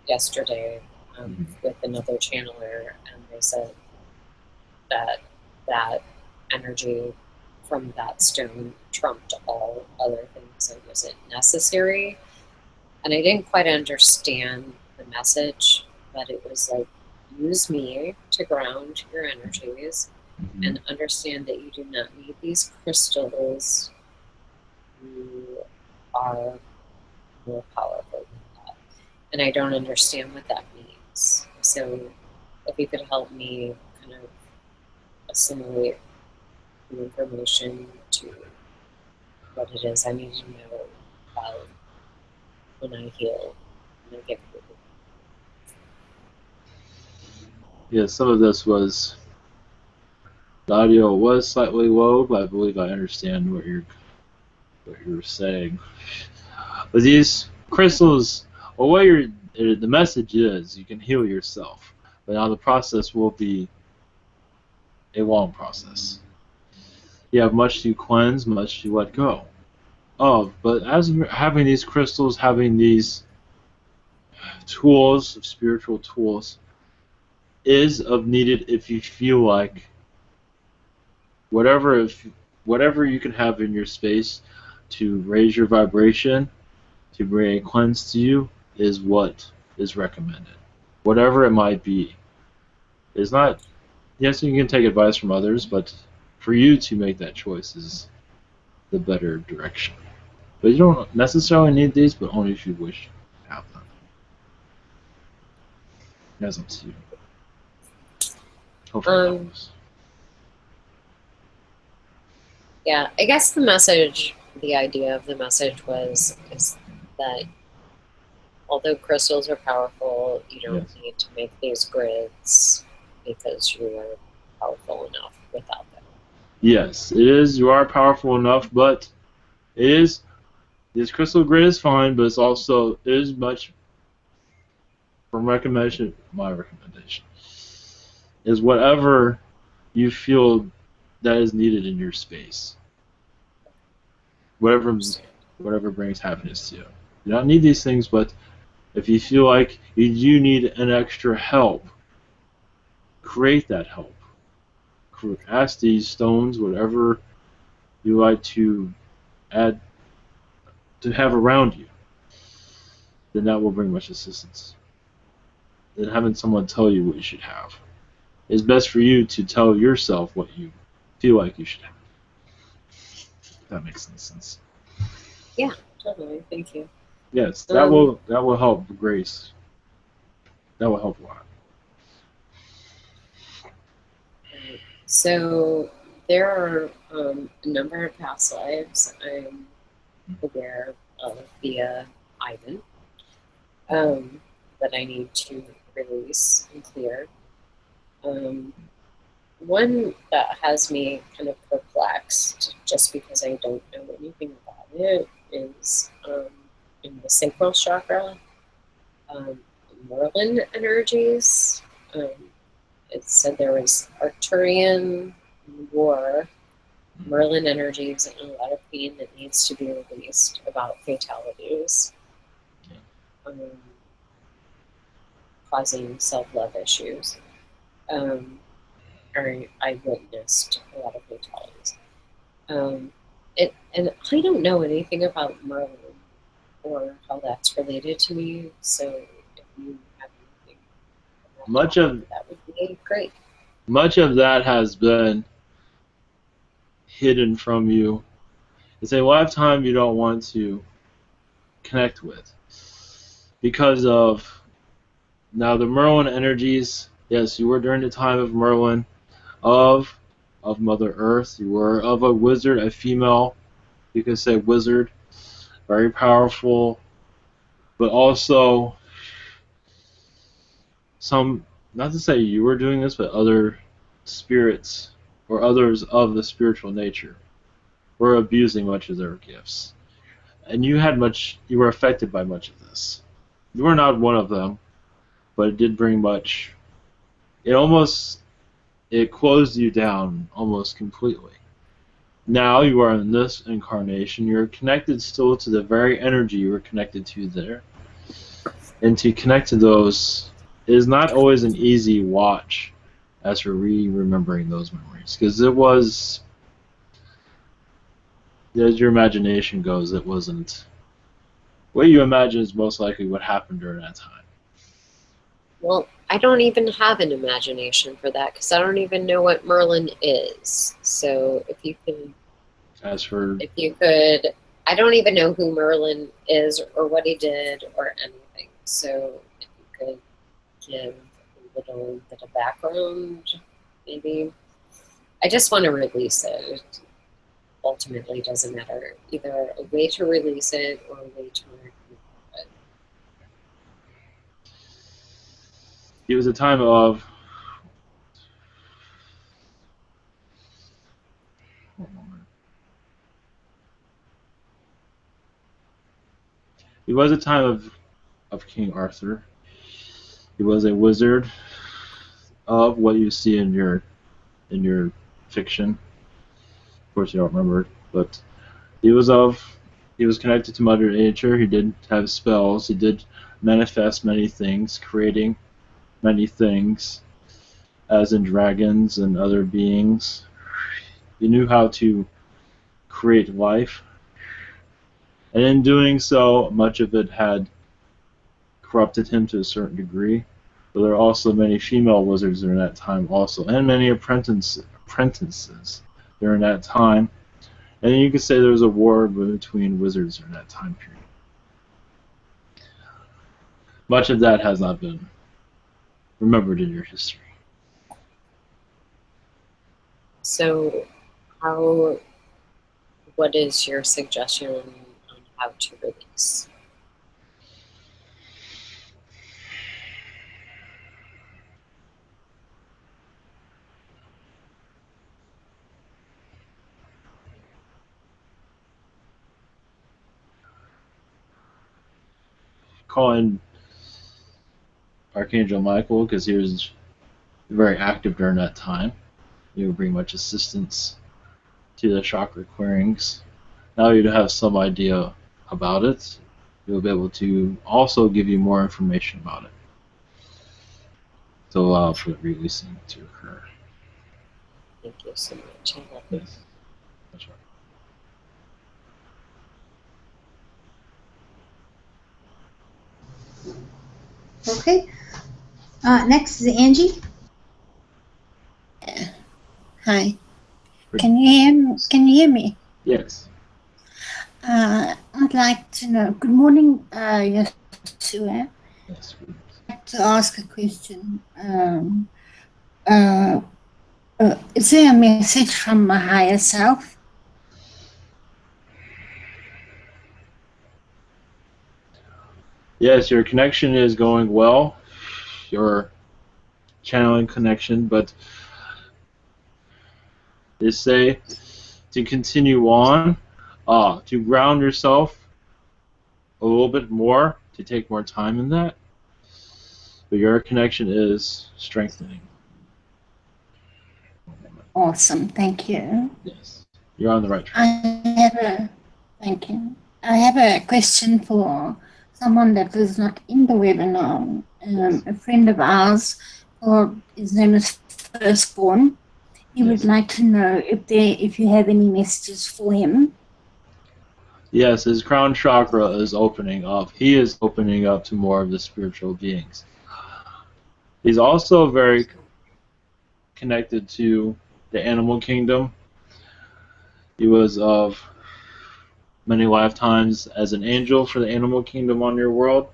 yesterday with another channeler, and they said that that energy from that stone trumped all other things that wasn't necessary. And I didn't quite understand the message, but it was like, use me to ground your energies and understand that you do not need these crystals. You are more powerful than that. And I don't understand what that means. So if you could help me kind of assimilate the information to what it is I need to know about when I heal and I get rid. Yeah, some of this was, the audio was slightly low, but I believe I understand what you're saying. But these crystals, well, the message is you can heal yourself, but now the process will be a long process. You have much to cleanse, much to let go of. But as you're having these crystals, having these tools, spiritual tools, is of needed if you feel like whatever you can have in your space to raise your vibration, to bring a cleanse to you, is what is recommended. Whatever it might be. It's not, yes, you can take advice from others, but for you to make that choice is the better direction. But you don't necessarily need these, but only if you wish to have them. That's up to you. Hopefully that helps. Yeah, I guess the idea of the message is that although crystals are powerful, you don't need to make these grids because you are powerful enough without them. Yes, it is. You are powerful enough, but it is. This crystal grid is fine, but it is much. My recommendation is whatever you feel that is needed in your space. Whatever brings happiness to you. You don't need these things, but if you feel like you do need an extra help, create that help. Ask these stones, whatever you like to add, to have around you. Then that will bring much assistance. Then having someone tell you what you should have. It's best for you to tell yourself what you feel like you should have. If that makes any sense. Yeah, totally. Thank you. Yes, that will help Grace That will help a lot. So there are a number of past lives I'm aware of via Ivan that I need to release and clear. One that has me kind of perplexed, just because I don't know anything about it, is in the sacral chakra, Merlin energies. It said there was Arcturian war, Merlin energies, and a lot of pain that needs to be released about fatalities, causing self-love issues. I witnessed a lot of fatalities. And I don't know anything about Merlin or how that's related to me, so if you have anything that would be great. Much of that has been hidden from you. It's a lifetime you don't want to connect with. Because of now the Merlin energies, yes, you were during the time of Merlin, of Mother Earth. You were of a wizard, a female, you could say wizard, very powerful, but also some, not to say you were doing this, but other spirits or others of the spiritual nature were abusing much of their gifts. And you were affected by much of this. You were not one of them, but it did bring much. It closed you down almost completely. Now you are in this incarnation. You're connected still to the very energy you were connected to there. And to connect to those is not always an easy watch as for remembering those memories. Because it was, as your imagination goes, it wasn't what you imagine is most likely what happened during that time. Well, I don't even have an imagination for that because I don't even know what Merlin is. So if you could, I don't even know who Merlin is or what he did or anything. So if you could give a little bit of background, maybe. I just want to release it. It ultimately doesn't matter. Either a way to release it or a way to remove it. It was a time of It was a time of King Arthur. He was a wizard of what you see in your fiction. Of course, you don't remember it, but he was connected to Mother Nature. He did have spells. He did manifest many things, creating many things, as in dragons and other beings. He knew how to create life, and in doing so, much of it had corrupted him to a certain degree. But there are also many female wizards during that time also, and many apprentices during that time. And you could say there was a war between wizards during that time period. Much of that has not been remembered in your history. So, what is your suggestion on how to release? Call in Archangel Michael because he was very active during that time. He would bring much assistance to the chakra clearings. Now you have some idea about it. He'll be able to also give you more information about it to allow for the releasing to occur. Thank you so much. I love it. Yes, that's right. Okay. Next is Angie. Hi. Can you hear me? Yes. I'd like to know. Good morning, Yeshua. Yes. I'd like to ask a question. Is there a message from my higher self? Yes, your connection is going well. Your channeling connection, but they say to continue on, to ground yourself a little bit more, to take more time in that. But your connection is strengthening. Awesome, thank you. Yes, you're on the right track. Thank you. I have a question for someone that was not in the webinar. A friend of ours, his name is Firstborn. He would like to know if you have any messages for him. Yes, his crown chakra is opening up. He is opening up to more of the spiritual beings. He's also very connected to the animal kingdom. He was of many lifetimes as an angel for the animal kingdom on your world,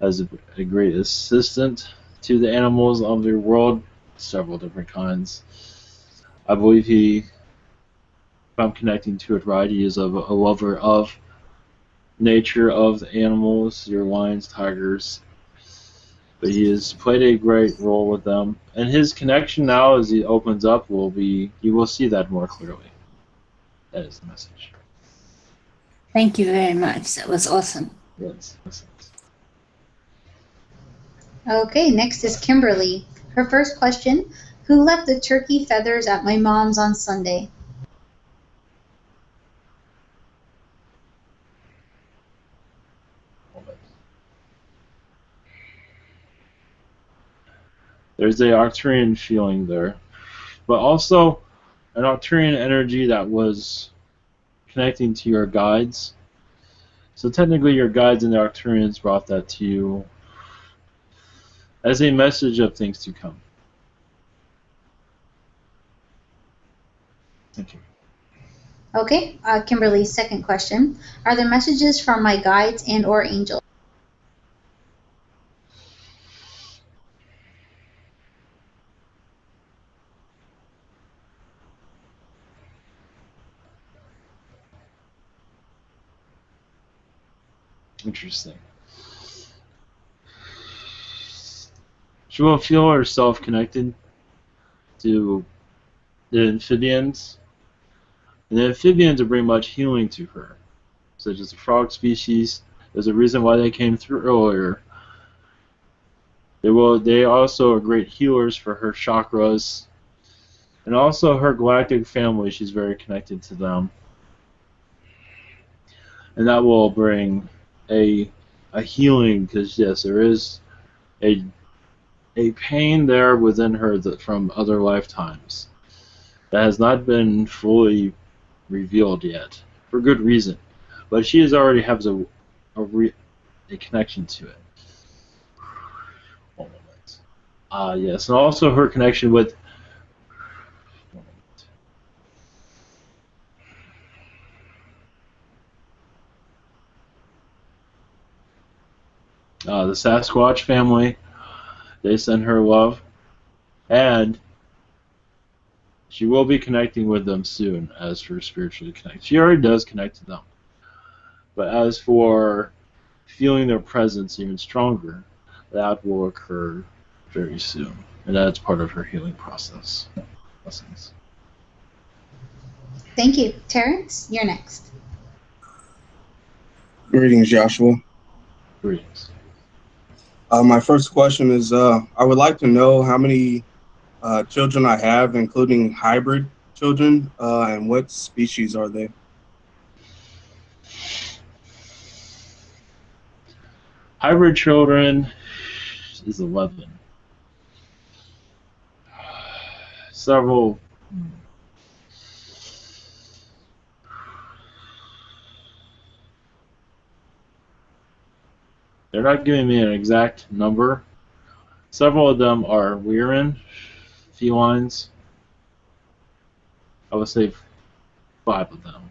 as a great assistant to the animals of your world, several different kinds. I believe he, if I'm connecting to it right, he is a lover of nature, of the animals, your lions, tigers. But he has played a great role with them. And his connection now, as he opens up, will be, you will see that more clearly. That is the message. Thank you very much. That was awesome. Yes. Okay, next is Kimberly. Her first question, who left the turkey feathers at my mom's on Sunday? There's a Arcturian feeling there. But also an Arcturian energy that was connecting to your guides. So technically your guides and the Arcturians brought that to you as a message of things to come. Thank you. Okay, Kimberly's second question. Are there messages from my guides and or angels? Interesting. She will feel herself connected to the amphibians. And the amphibians will bring much healing to her, such as the frog species. There's a reason why they came through earlier. They also are great healers for her chakras. And also her galactic family, she's very connected to them. And that will bring a healing, because yes, there is a pain there within her from other lifetimes that has not been fully revealed yet, for good reason. But she already has a connection to it. One moment. Yes, and also her connection with the Sasquatch family. They send her love, and she will be connecting with them soon as for spiritually connect. She already does connect to them. But as for feeling their presence even stronger, that will occur very soon. And that's part of her healing process. Blessings. Thank you. Terrence, you're next. Greetings, Joshua. Greetings. My first question is, I would like to know how many children I have, including hybrid children, and what species are they? Hybrid children is 11. Several. They're not giving me an exact number. Several of them are Weirin, felines. I would say 5 of them.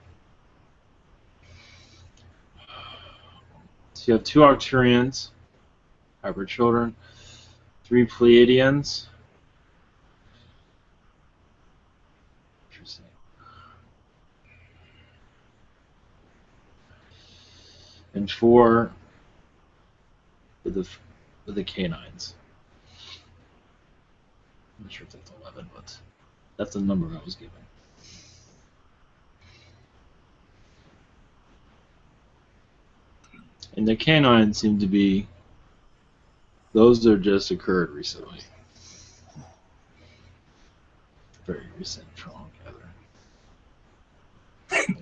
So you have 2 Arcturians, hybrid children, 3 Pleiadians. Interesting. And 4 with the canines. I'm not sure if that's 11, but that's the number I was given. And the canines seem to be, those are just occurred recently. Very recent from all together.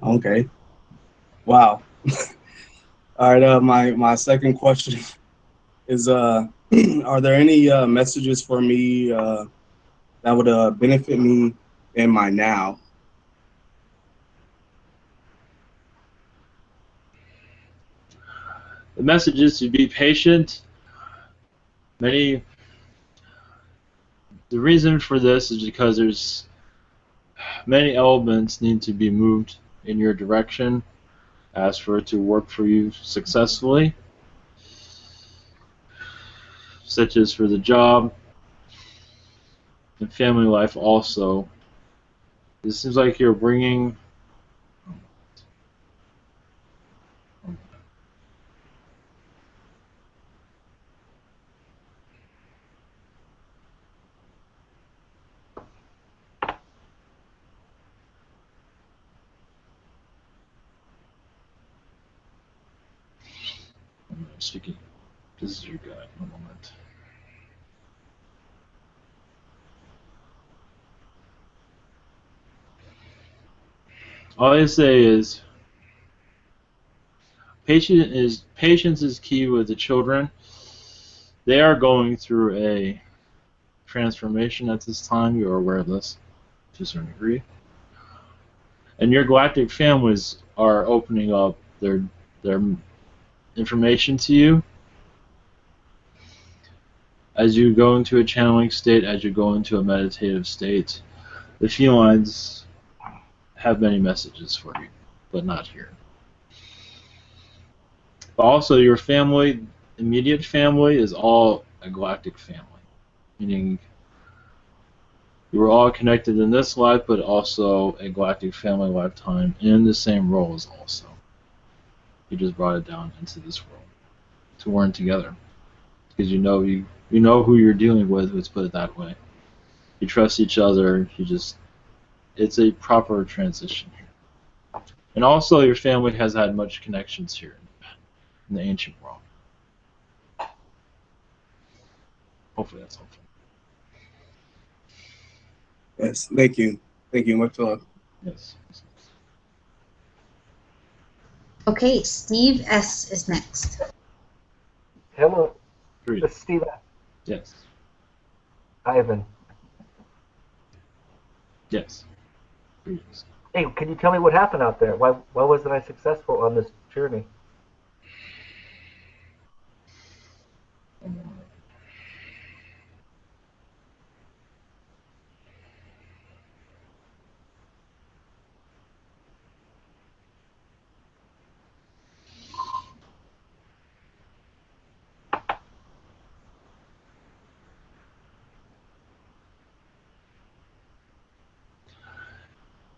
Okay. Wow. All right. My second question is are there any messages for me that would benefit me in my now? The message is to be patient. The reason for this is because there's many elements need to be moved in your direction as for it to work for you successfully, such as for the job and family life also. It seems like you're bringing speaking. This is your guy. One moment. All I say is patience is key with the children. They are going through a transformation at this time. You are aware of this to a certain degree. And your galactic families are opening up their information to you as you go into a channeling state, as you go into a meditative state. The felines have many messages for you, but not here. But also your family, immediate family, is all a galactic family, meaning you were all connected in this life, but also a galactic family lifetime in the same roles also. You just brought it down into this world to learn together, because you know who you're dealing with. Let's put it that way. You trust each other. It's a proper transition here. And also, your family has had much connections here in the ancient world. Hopefully, that's helpful. Yes. Thank you. Thank you. Much love. Yes. Okay, Steve S. is next. Hello. Great. This is Steve. Yes. Ivan. Yes. Greetings. Hey, can you tell me what happened out there? Why wasn't I successful on this journey?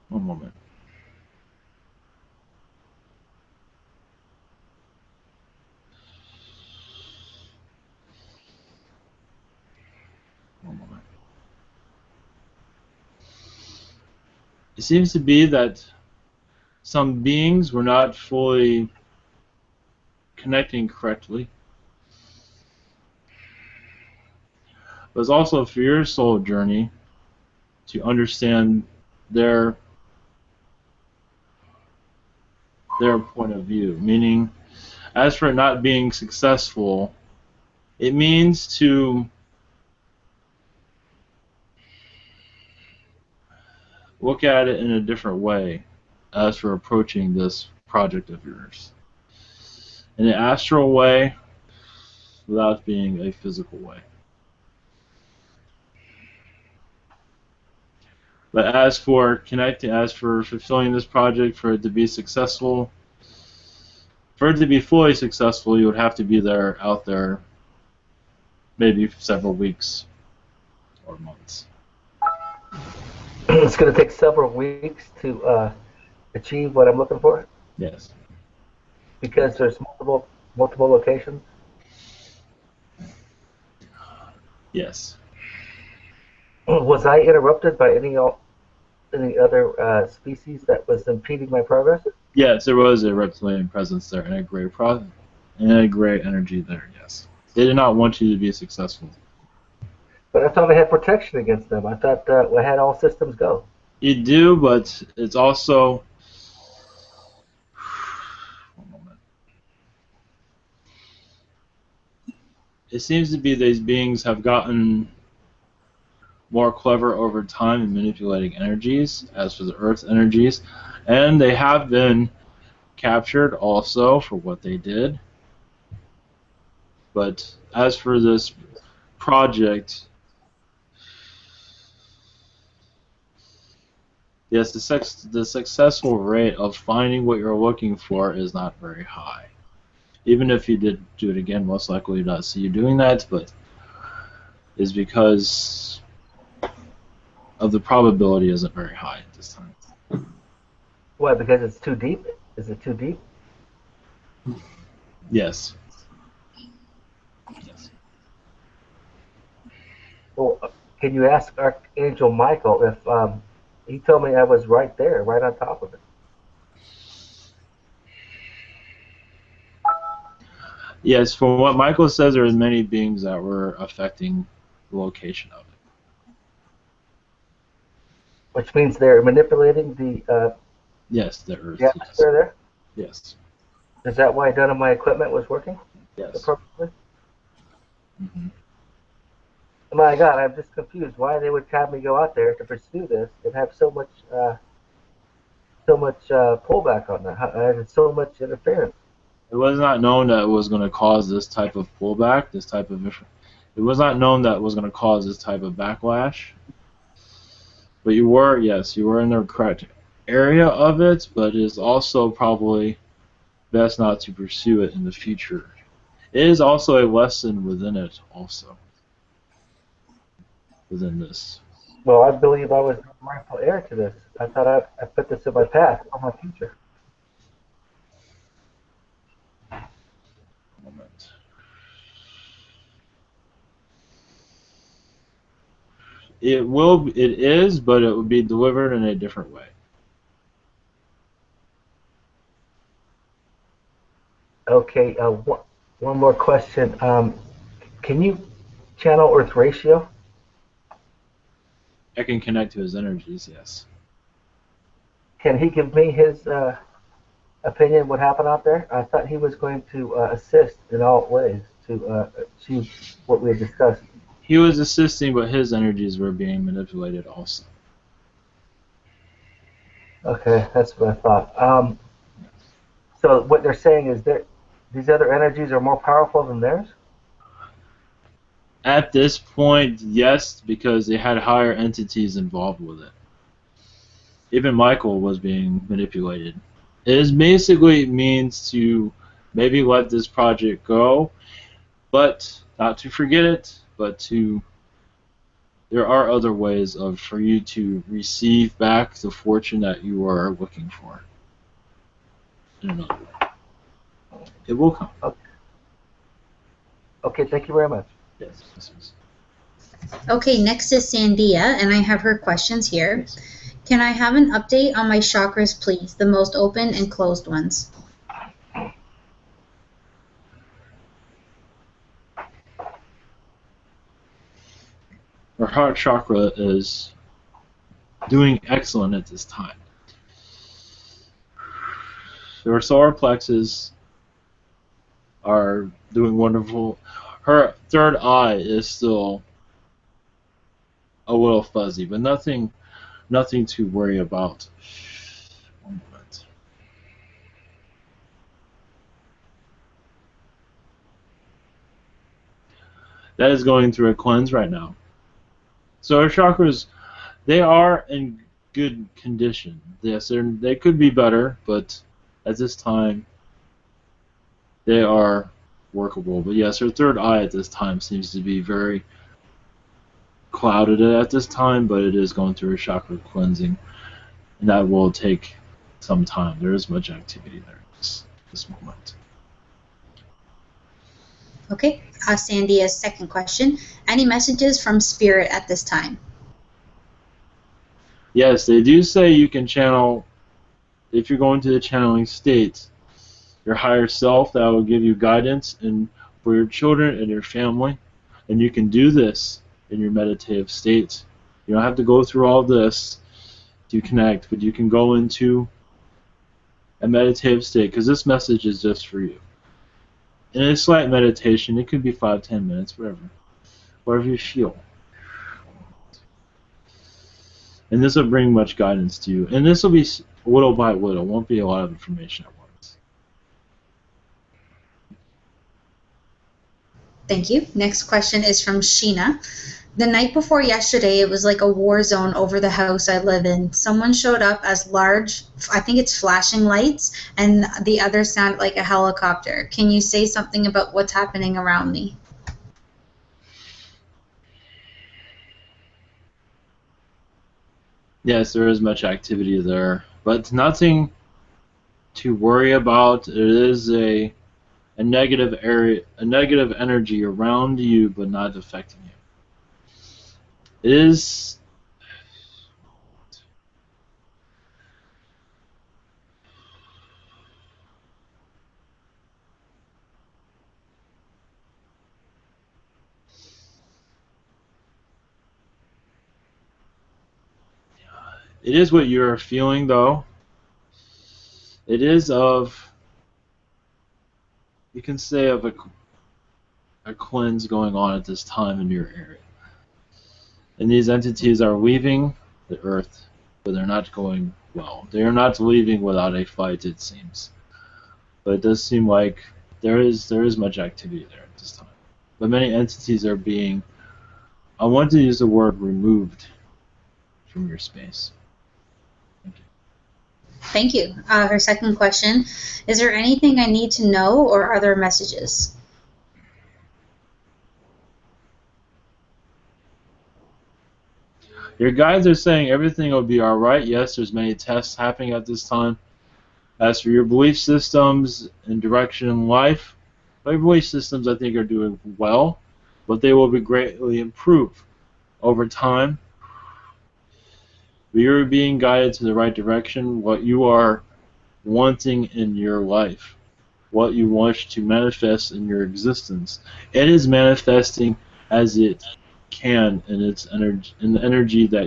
One moment. One moment. It seems to be that some beings were not fully connecting correctly. But it's also for your soul journey to understand their point of view. Meaning, as for it not being successful, it means to look at it in a different way as for approaching this project of yours. In an astral way, without being a physical way. But as for connecting, as for fulfilling this project, for it to be successful, For it to be fully successful, you would have to be out there, maybe several weeks or months. It's going to take several weeks to achieve what I'm looking for. Yes. Because there's multiple locations. Yes. Was I interrupted by any other species that was impeding my progress? Yes, there was a reptilian presence there and a great energy there. Yes. They did not want you to be successful. But I thought I had protection against them. I thought I had all systems go. You do, but it's also... One moment. It seems to be these beings have gotten more clever over time in manipulating energies, as for the Earth's energies, and they have been captured also for what they did. But as for this project, yes, the successful rate of finding what you're looking for is not very high. Even if you did do it again, most likely you'd not see you doing that, but is because of the probability isn't very high at this time. Why? Because it's too deep? Is it too deep? Yes. Yes. Well, can you ask Archangel Michael if he told me I was right there, right on top of it? Yes, from what Michael says, there are many beings that were affecting the location of it. Which means they're manipulating the Yes, the Earth. the atmosphere there? Yes. Is that why none of my equipment was working? Yes. Appropriately? Mm-hmm. My God, I'm just confused why they would have me go out there to pursue this and have so much pullback on that, and so much interference. It was not known that it was going to cause this type of pullback, it was not known that it was going to cause this type of backlash. But you were in the correct area of it, but it is also probably best not to pursue it in the future. It is also a lesson within it also. Within this. Well, I believe I was the rightful heir to this. I thought I put this in my past for my future. Moment. It is, but it will be delivered in a different way. Okay, one more question. Can you channel Earth Ratio? I can connect to his energies, yes. Can he give me his opinion what happened out there? I thought he was going to assist in all ways to achieve what we had discussed. He was assisting, but his energies were being manipulated also. Okay, that's what I thought. So what they're saying is that these other energies are more powerful than theirs? At this point, yes, because they had higher entities involved with it. Even Michael was being manipulated. It basically means to maybe let this project go, but not to forget it, but there are other ways for you to receive back the fortune that you are looking for. In another way. It will come. Okay, thank you very much. Yes. Okay, next is Sandia, and I have her questions here. Can I have an update on my chakras, please? The most open and closed ones. Her heart chakra is doing excellent at this time. Her solar plexus are doing wonderful. Her third eye is still a little fuzzy, but nothing to worry about. One moment. That is going through a cleanse right now. So her chakras, they are in good condition. Yes, they could be better, but at this time, they are workable. But yes, her third eye at this time seems to be very clouded at this time, but it is going through a chakra cleansing, and that will take some time. There is much activity there at this moment. Okay, Sandia's second question. Any messages from Spirit at this time? Yes, they do say you can channel, if you're going to the channeling state, your higher self that will give you guidance and for your children and your family. And you can do this in your meditative state. You don't have to go through all this to connect, but you can go into a meditative state, because this message is just for you. In a slight meditation, it could be 5-10 minutes, whatever you feel. And this will bring much guidance to you. And this will be little by little. It won't be a lot of information at once. Thank you. Next question is from Sheena. The night before yesterday, it was like a war zone over the house I live in. Someone showed up as large, I think it's flashing lights, and the other sounded like a helicopter. Can you say something about what's happening around me? Yes, there is much activity there, but nothing to worry about. It is a negative area, a negative energy around you, but not affecting you. It is. It is what you're feeling, though. It is of, you can say, of a cleanse going on at this time in your area. And these entities are leaving the earth, but they're not going well. They are not leaving without a fight, it seems. But it does seem like there is much activity there at this time. But many entities are being, I want to use the word removed from your space. Thank you. Her second question, is there anything I need to know or are there messages? Your guides are saying everything will be alright. Yes, there's many tests happening at this time. As for your belief systems and direction in life, your belief systems I think are doing well, but they will be greatly improved over time. You're being guided to the right direction, what you are wanting in your life, what you wish to manifest in your existence. It is manifesting as it can in its energy, in the energy that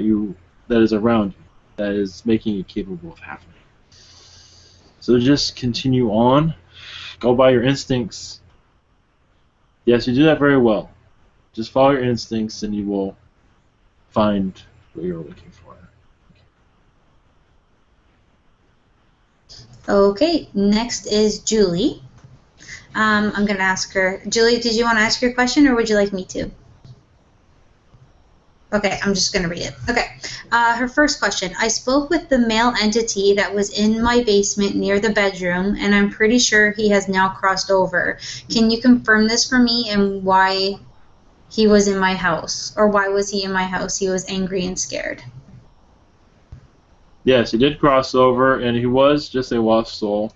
is around you, that is making it capable of happening. So just continue on, go by your instincts. Yes, you do that very well. Just follow your instincts and you will find what you're looking for. Okay, next is Julie. I'm going to ask her. Julie, did you want to ask your question or would you like me to? Okay, I'm just going to read it. Okay, her first question. I spoke with the male entity that was in my basement near the bedroom, and I'm pretty sure he has now crossed over. Can you confirm this for me and why he was in my house? Or why was he in my house? He was angry and scared. Yes, he did cross over, and he was just a lost soul.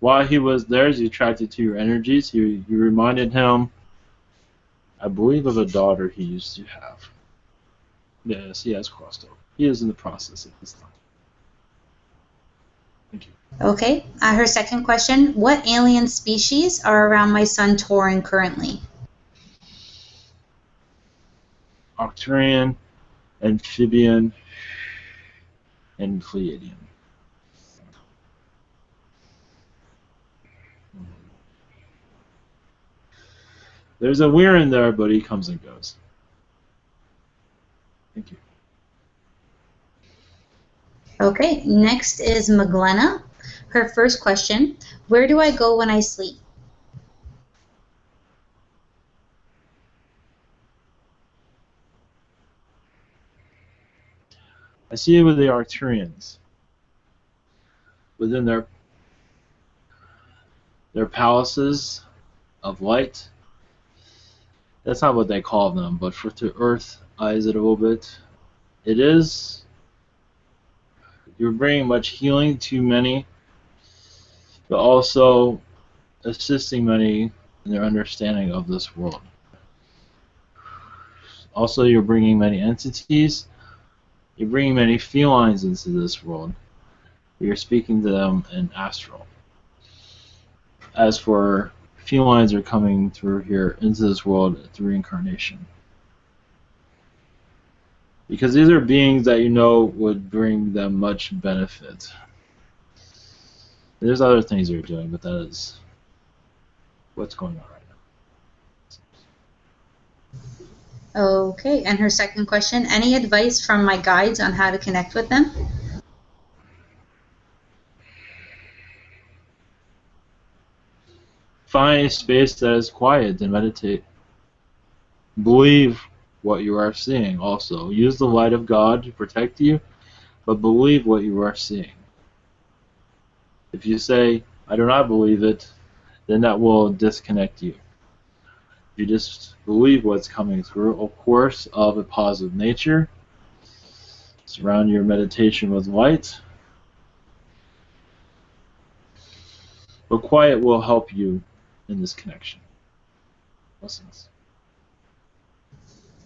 While he was there, he attracted to your energies. You reminded him, I believe, of a daughter he used to have. Yes, he has crossed over. He is in the process at this time. Thank you. Okay, her second question. What alien species are around my son Torin currently? Arcturian, Amphibian, and Pleiadian. There's a weir in there, but he comes and goes. Thank you. Okay, next is Maglena. Her first question, where do I go when I sleep? I see it with the Arcturians. Within their They're palaces of light. That's not what they call them, but for to Earth eyes it a little bit. It is. You're bringing much healing to many, but also assisting many in their understanding of this world. Also, you're bringing many entities. You're bringing many felines into this world. You're speaking to them in astral. As for felines are coming through here into this world through reincarnation. Because these are beings that you know would bring them much benefit. There's other things you're doing, but that is what's going on right now. Okay, and her second question, any advice from my guides on how to connect with them? Find a space that is quiet and meditate. Believe what you are seeing also. Use the light of God to protect you, but believe what you are seeing. If you say, I do not believe it, then that will disconnect you. You just believe what's coming through, of course, of a positive nature. Surround your meditation with light. But quiet will help you in this connection. Blessings.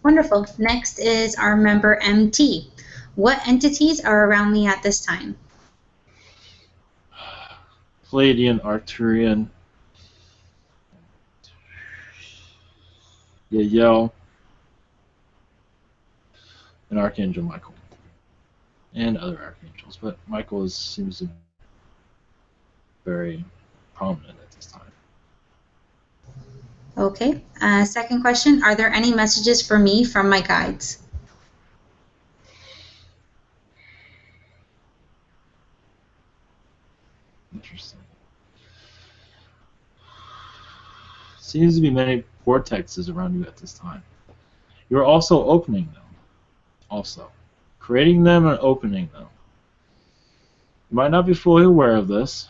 Wonderful. Next is our member MT. What entities are around me at this time? Palladian, Arcturian, Yael, and Archangel Michael. And other archangels, but Michael seems to be very prominent at this time. Okay. Second question, are there any messages for me from my guides? Interesting. Seems to be many vortexes around you at this time. You're also opening them. Also. Creating them and opening them. You might not be fully aware of this,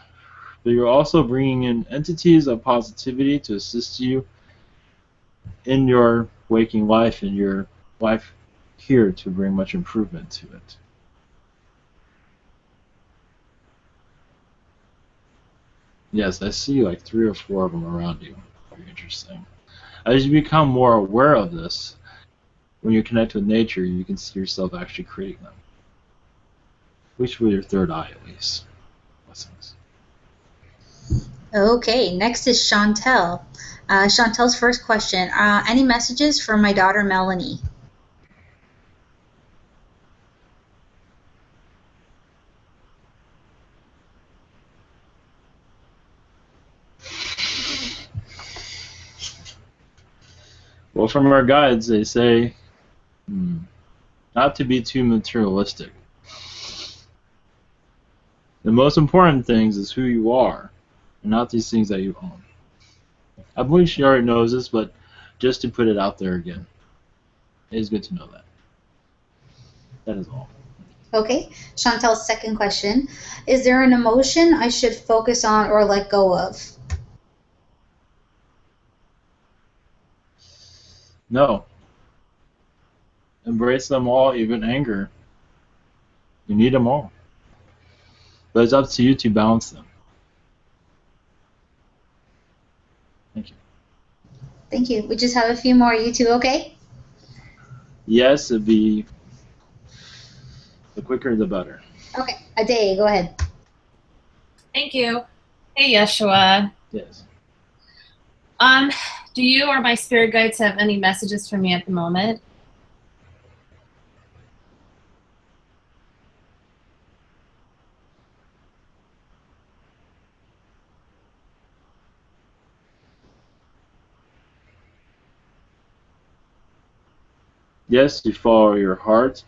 but you're also bringing in entities of positivity to assist you in your waking life and your life here to bring much improvement to it. Yes, I see like 3 or 4 of them around you. Very interesting. As you become more aware of this, when you connect with nature, you can see yourself actually creating them. At least with your third eye, at least. Blessings. Okay, next is Chantel. Chantel's first question, any messages for my daughter Melanie? Well, from our guides, they say not to be too materialistic. The most important things is who you are, and not these things that you own. I believe she already knows this, but just to put it out there again, it is good to know that. That is all. Okay, Chantel's second question, is there an emotion I should focus on or let go of? No. Embrace them all, even anger. You need them all. But it's up to you to balance them. Thank you. Thank you. We just have a few more. You two okay? Yes, it'd be the quicker the better. Okay, Ade, go ahead. Thank you. Hey, Yeshua. Yes. Do you or my spirit guides have any messages for me at the moment? Yes, you follow your heart.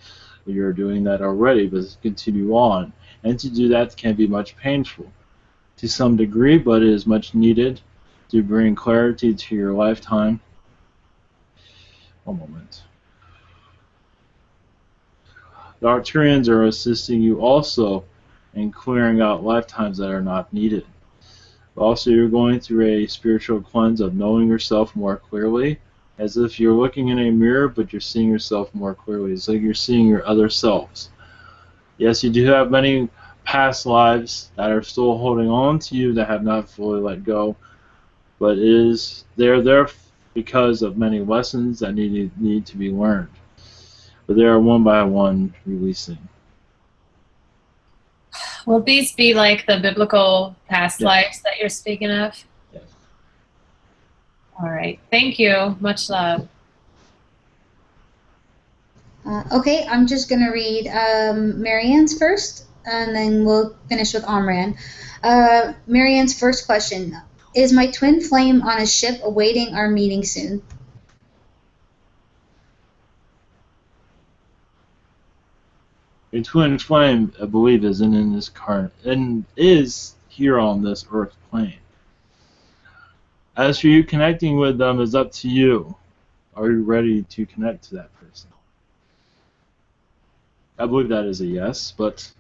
You're doing that already, but continue on. And to do that can be much painful to some degree, but it is much needed to bring clarity to your lifetime. One moment. The Arcturians are assisting you also in clearing out lifetimes that are not needed. Also, you're going through a spiritual cleanse of knowing yourself more clearly, as if you're looking in a mirror, but you're seeing yourself more clearly. It's like you're seeing your other selves. Yes, you do have many past lives that are still holding on to you that have not fully let go, but they're there because of many lessons that need to be learned. But they are one by one releasing. Will these be like the biblical past Yes. lives that you're speaking of? Yes. All right. Thank you. Much love. Okay, I'm just going to read Marianne's first, and then we'll finish with Amran. Marianne's first question: is my twin flame on a ship awaiting our meeting soon? Your twin flame, I believe, is in this card and is here on this earth plane. As for you connecting with them, is up to you. Are you ready to connect to that person? I believe that is a yes, but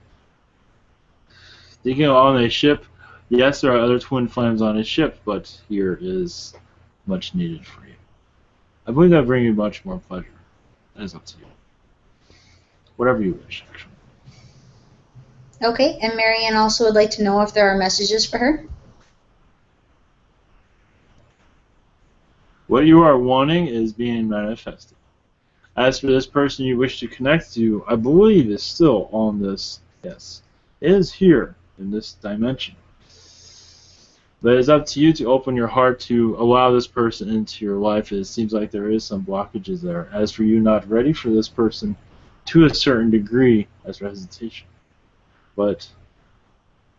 thinking on a ship, yes, there are other twin flames on a ship, but here is much needed for you. I believe that brings you much more pleasure. That is up to you. Whatever you wish, actually. Okay, and Marianne also would like to know if there are messages for her. What you are wanting is being manifested. As for this person you wish to connect to, I believe is still on this, yes, it is here in this dimension. But it's up to you to open your heart to allow this person into your life. It seems like there is some blockages there. As for you not ready for this person to a certain degree, as for hesitation. But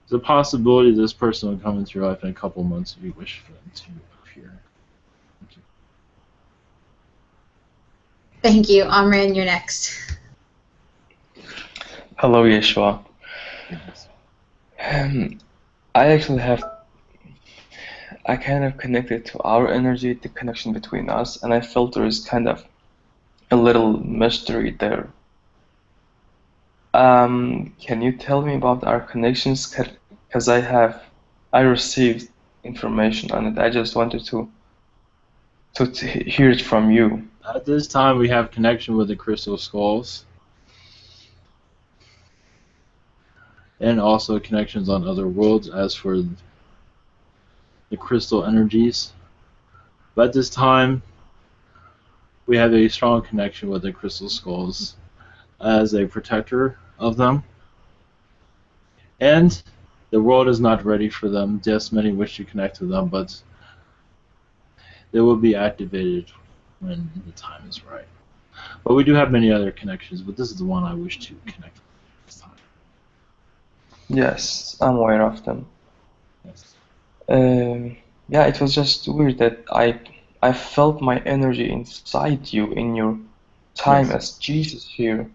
there's a possibility this person will come into your life in a couple months if you wish for them to appear. Thank you. Thank you. Amran, you're next. Hello, Yeshua. Yes. I kind of connected to our energy, the connection between us, and I felt there is kind of a little mystery there. Can you tell me about our connections? Because I received information on it. I just wanted to hear it from you. At this time, we have connection with the crystal skulls. And also connections on other worlds as for the crystal energies. But at this time, we have a strong connection with the crystal skulls as a protector of them. And the world is not ready for them. Yes, many wish to connect to them, but they will be activated when the time is right. But we do have many other connections, but this is the one I wish to connect with this time. Yes, I'm aware of them. Yes. Yeah, it was just weird that I felt my energy inside you in your time Yes. as Jesus here.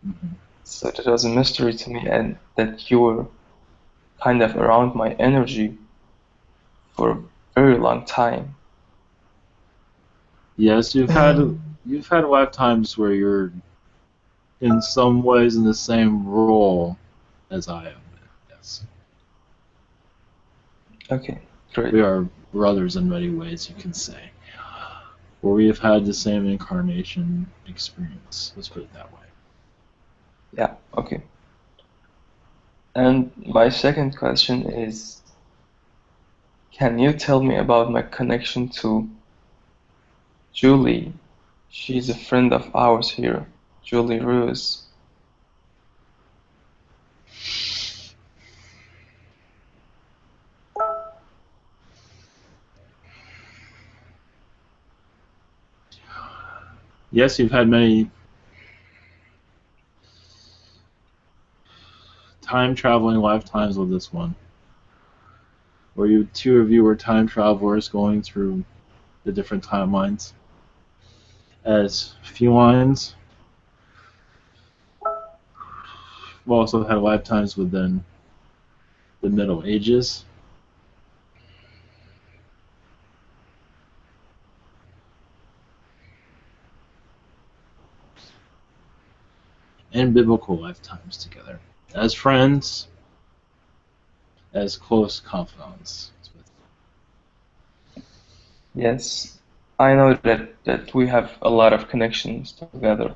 Mm-hmm. So that was a mystery to me, and that you were kind of around my energy for a very long time. Yes, you've had lifetimes where you're in some ways in the same role as I am. Yes. Okay, great. We are brothers in many ways, you can say. Or we have had the same incarnation experience. Let's put it that way. Yeah, okay. And my second question is, can you tell me about my connection to Julie? She's a friend of ours here, Julie Rose. Yes, you've had many time-traveling lifetimes with this one. Where two of you were time travelers going through the different timelines. As felines, we also had lifetimes within the Middle Ages. And biblical lifetimes together. As friends, as close confidants. Let's put it Yes, I know that we have a lot of connections together,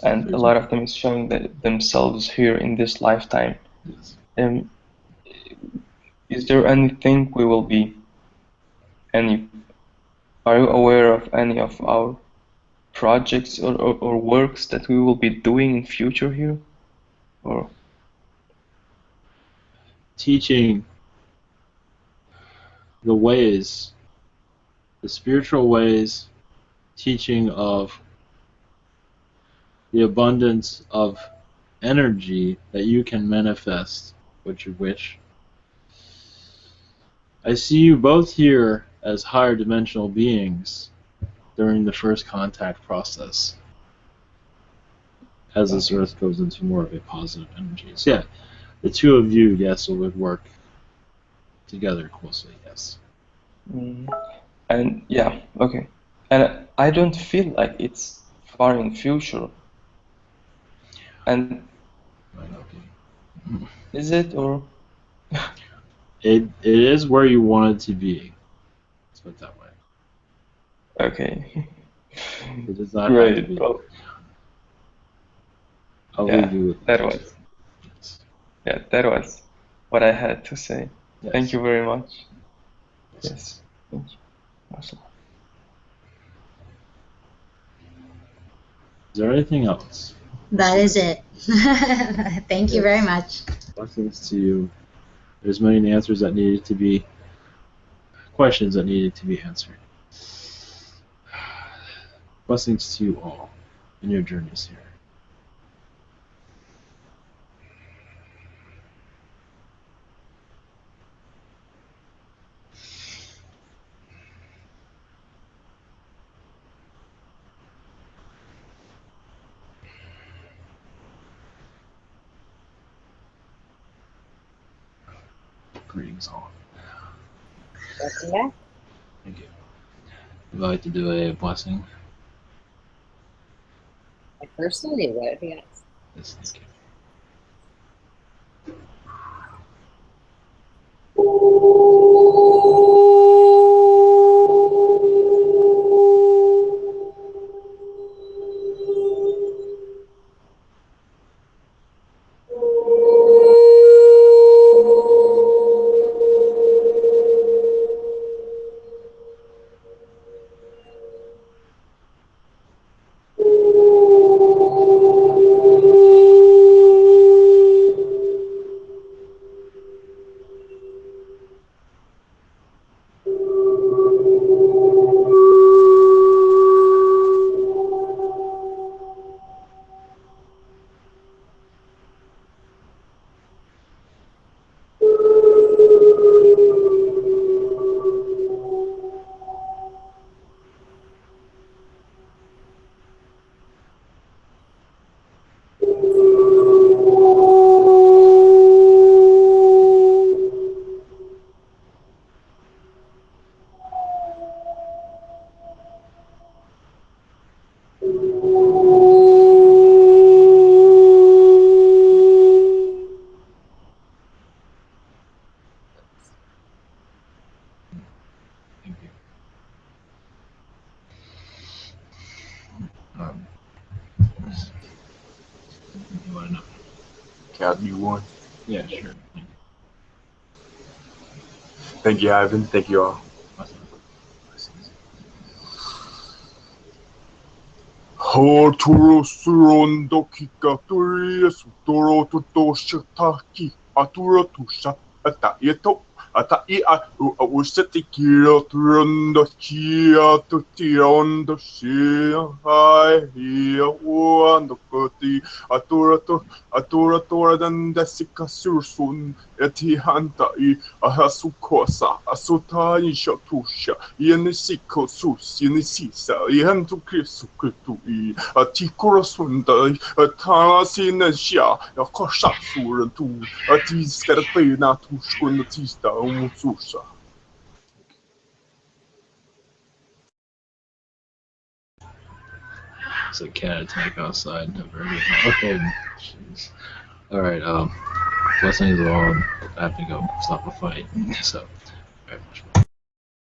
and a lot of them is showing themselves here in this lifetime. Um, is there anything we will be any? Are you aware of any of our projects or works that we will be doing in future here, or Teaching the ways, the spiritual ways, teaching of the abundance of energy that you can manifest what you wish. I see you both here as higher dimensional beings during the first contact process, as this earth goes into more of a positive energy. So yeah, the two of you, yes, would work together closely, yes. And yeah, okay. And I don't feel like it's far in future. And is it, or it is where you want it to be. Let's put it that way. Okay. It does not Great. have to be. Well, I'll yeah, leave you with that was. Yeah, that was what I had to say. Yes. Thank you very much. Yes. Thank you. Awesome. Is there anything else? That is it. Thank you very much. Blessings to you. There's many answers that needed to be, questions that needed to be answered. Blessings to you all in your journeys here. Greetings all. Welcome back. Thank you. Would you like to do a blessing? I personally would, yes. Yes, thank you. You want to know? Cap, you won. Yeah, sure. Thank you, Ivan. Thank you all. Hoturusurondo kikaturia sutoro tutoshataki atura tusha atayeto atai usati kiro turondo chia tutirondo shia hai uando koti atura tora dandasika sursun eti hantai ahasukosa asutai shatusha yenisiko sus yenisisa yentu krisu kritu tikura sundai talasina sha yakosha surantu tiskara pena tushkun tista umususa. It's a cat attack outside. Never heard of it. Oh, jeez. All right. Blessings all. I have to go stop a fight. So, very much.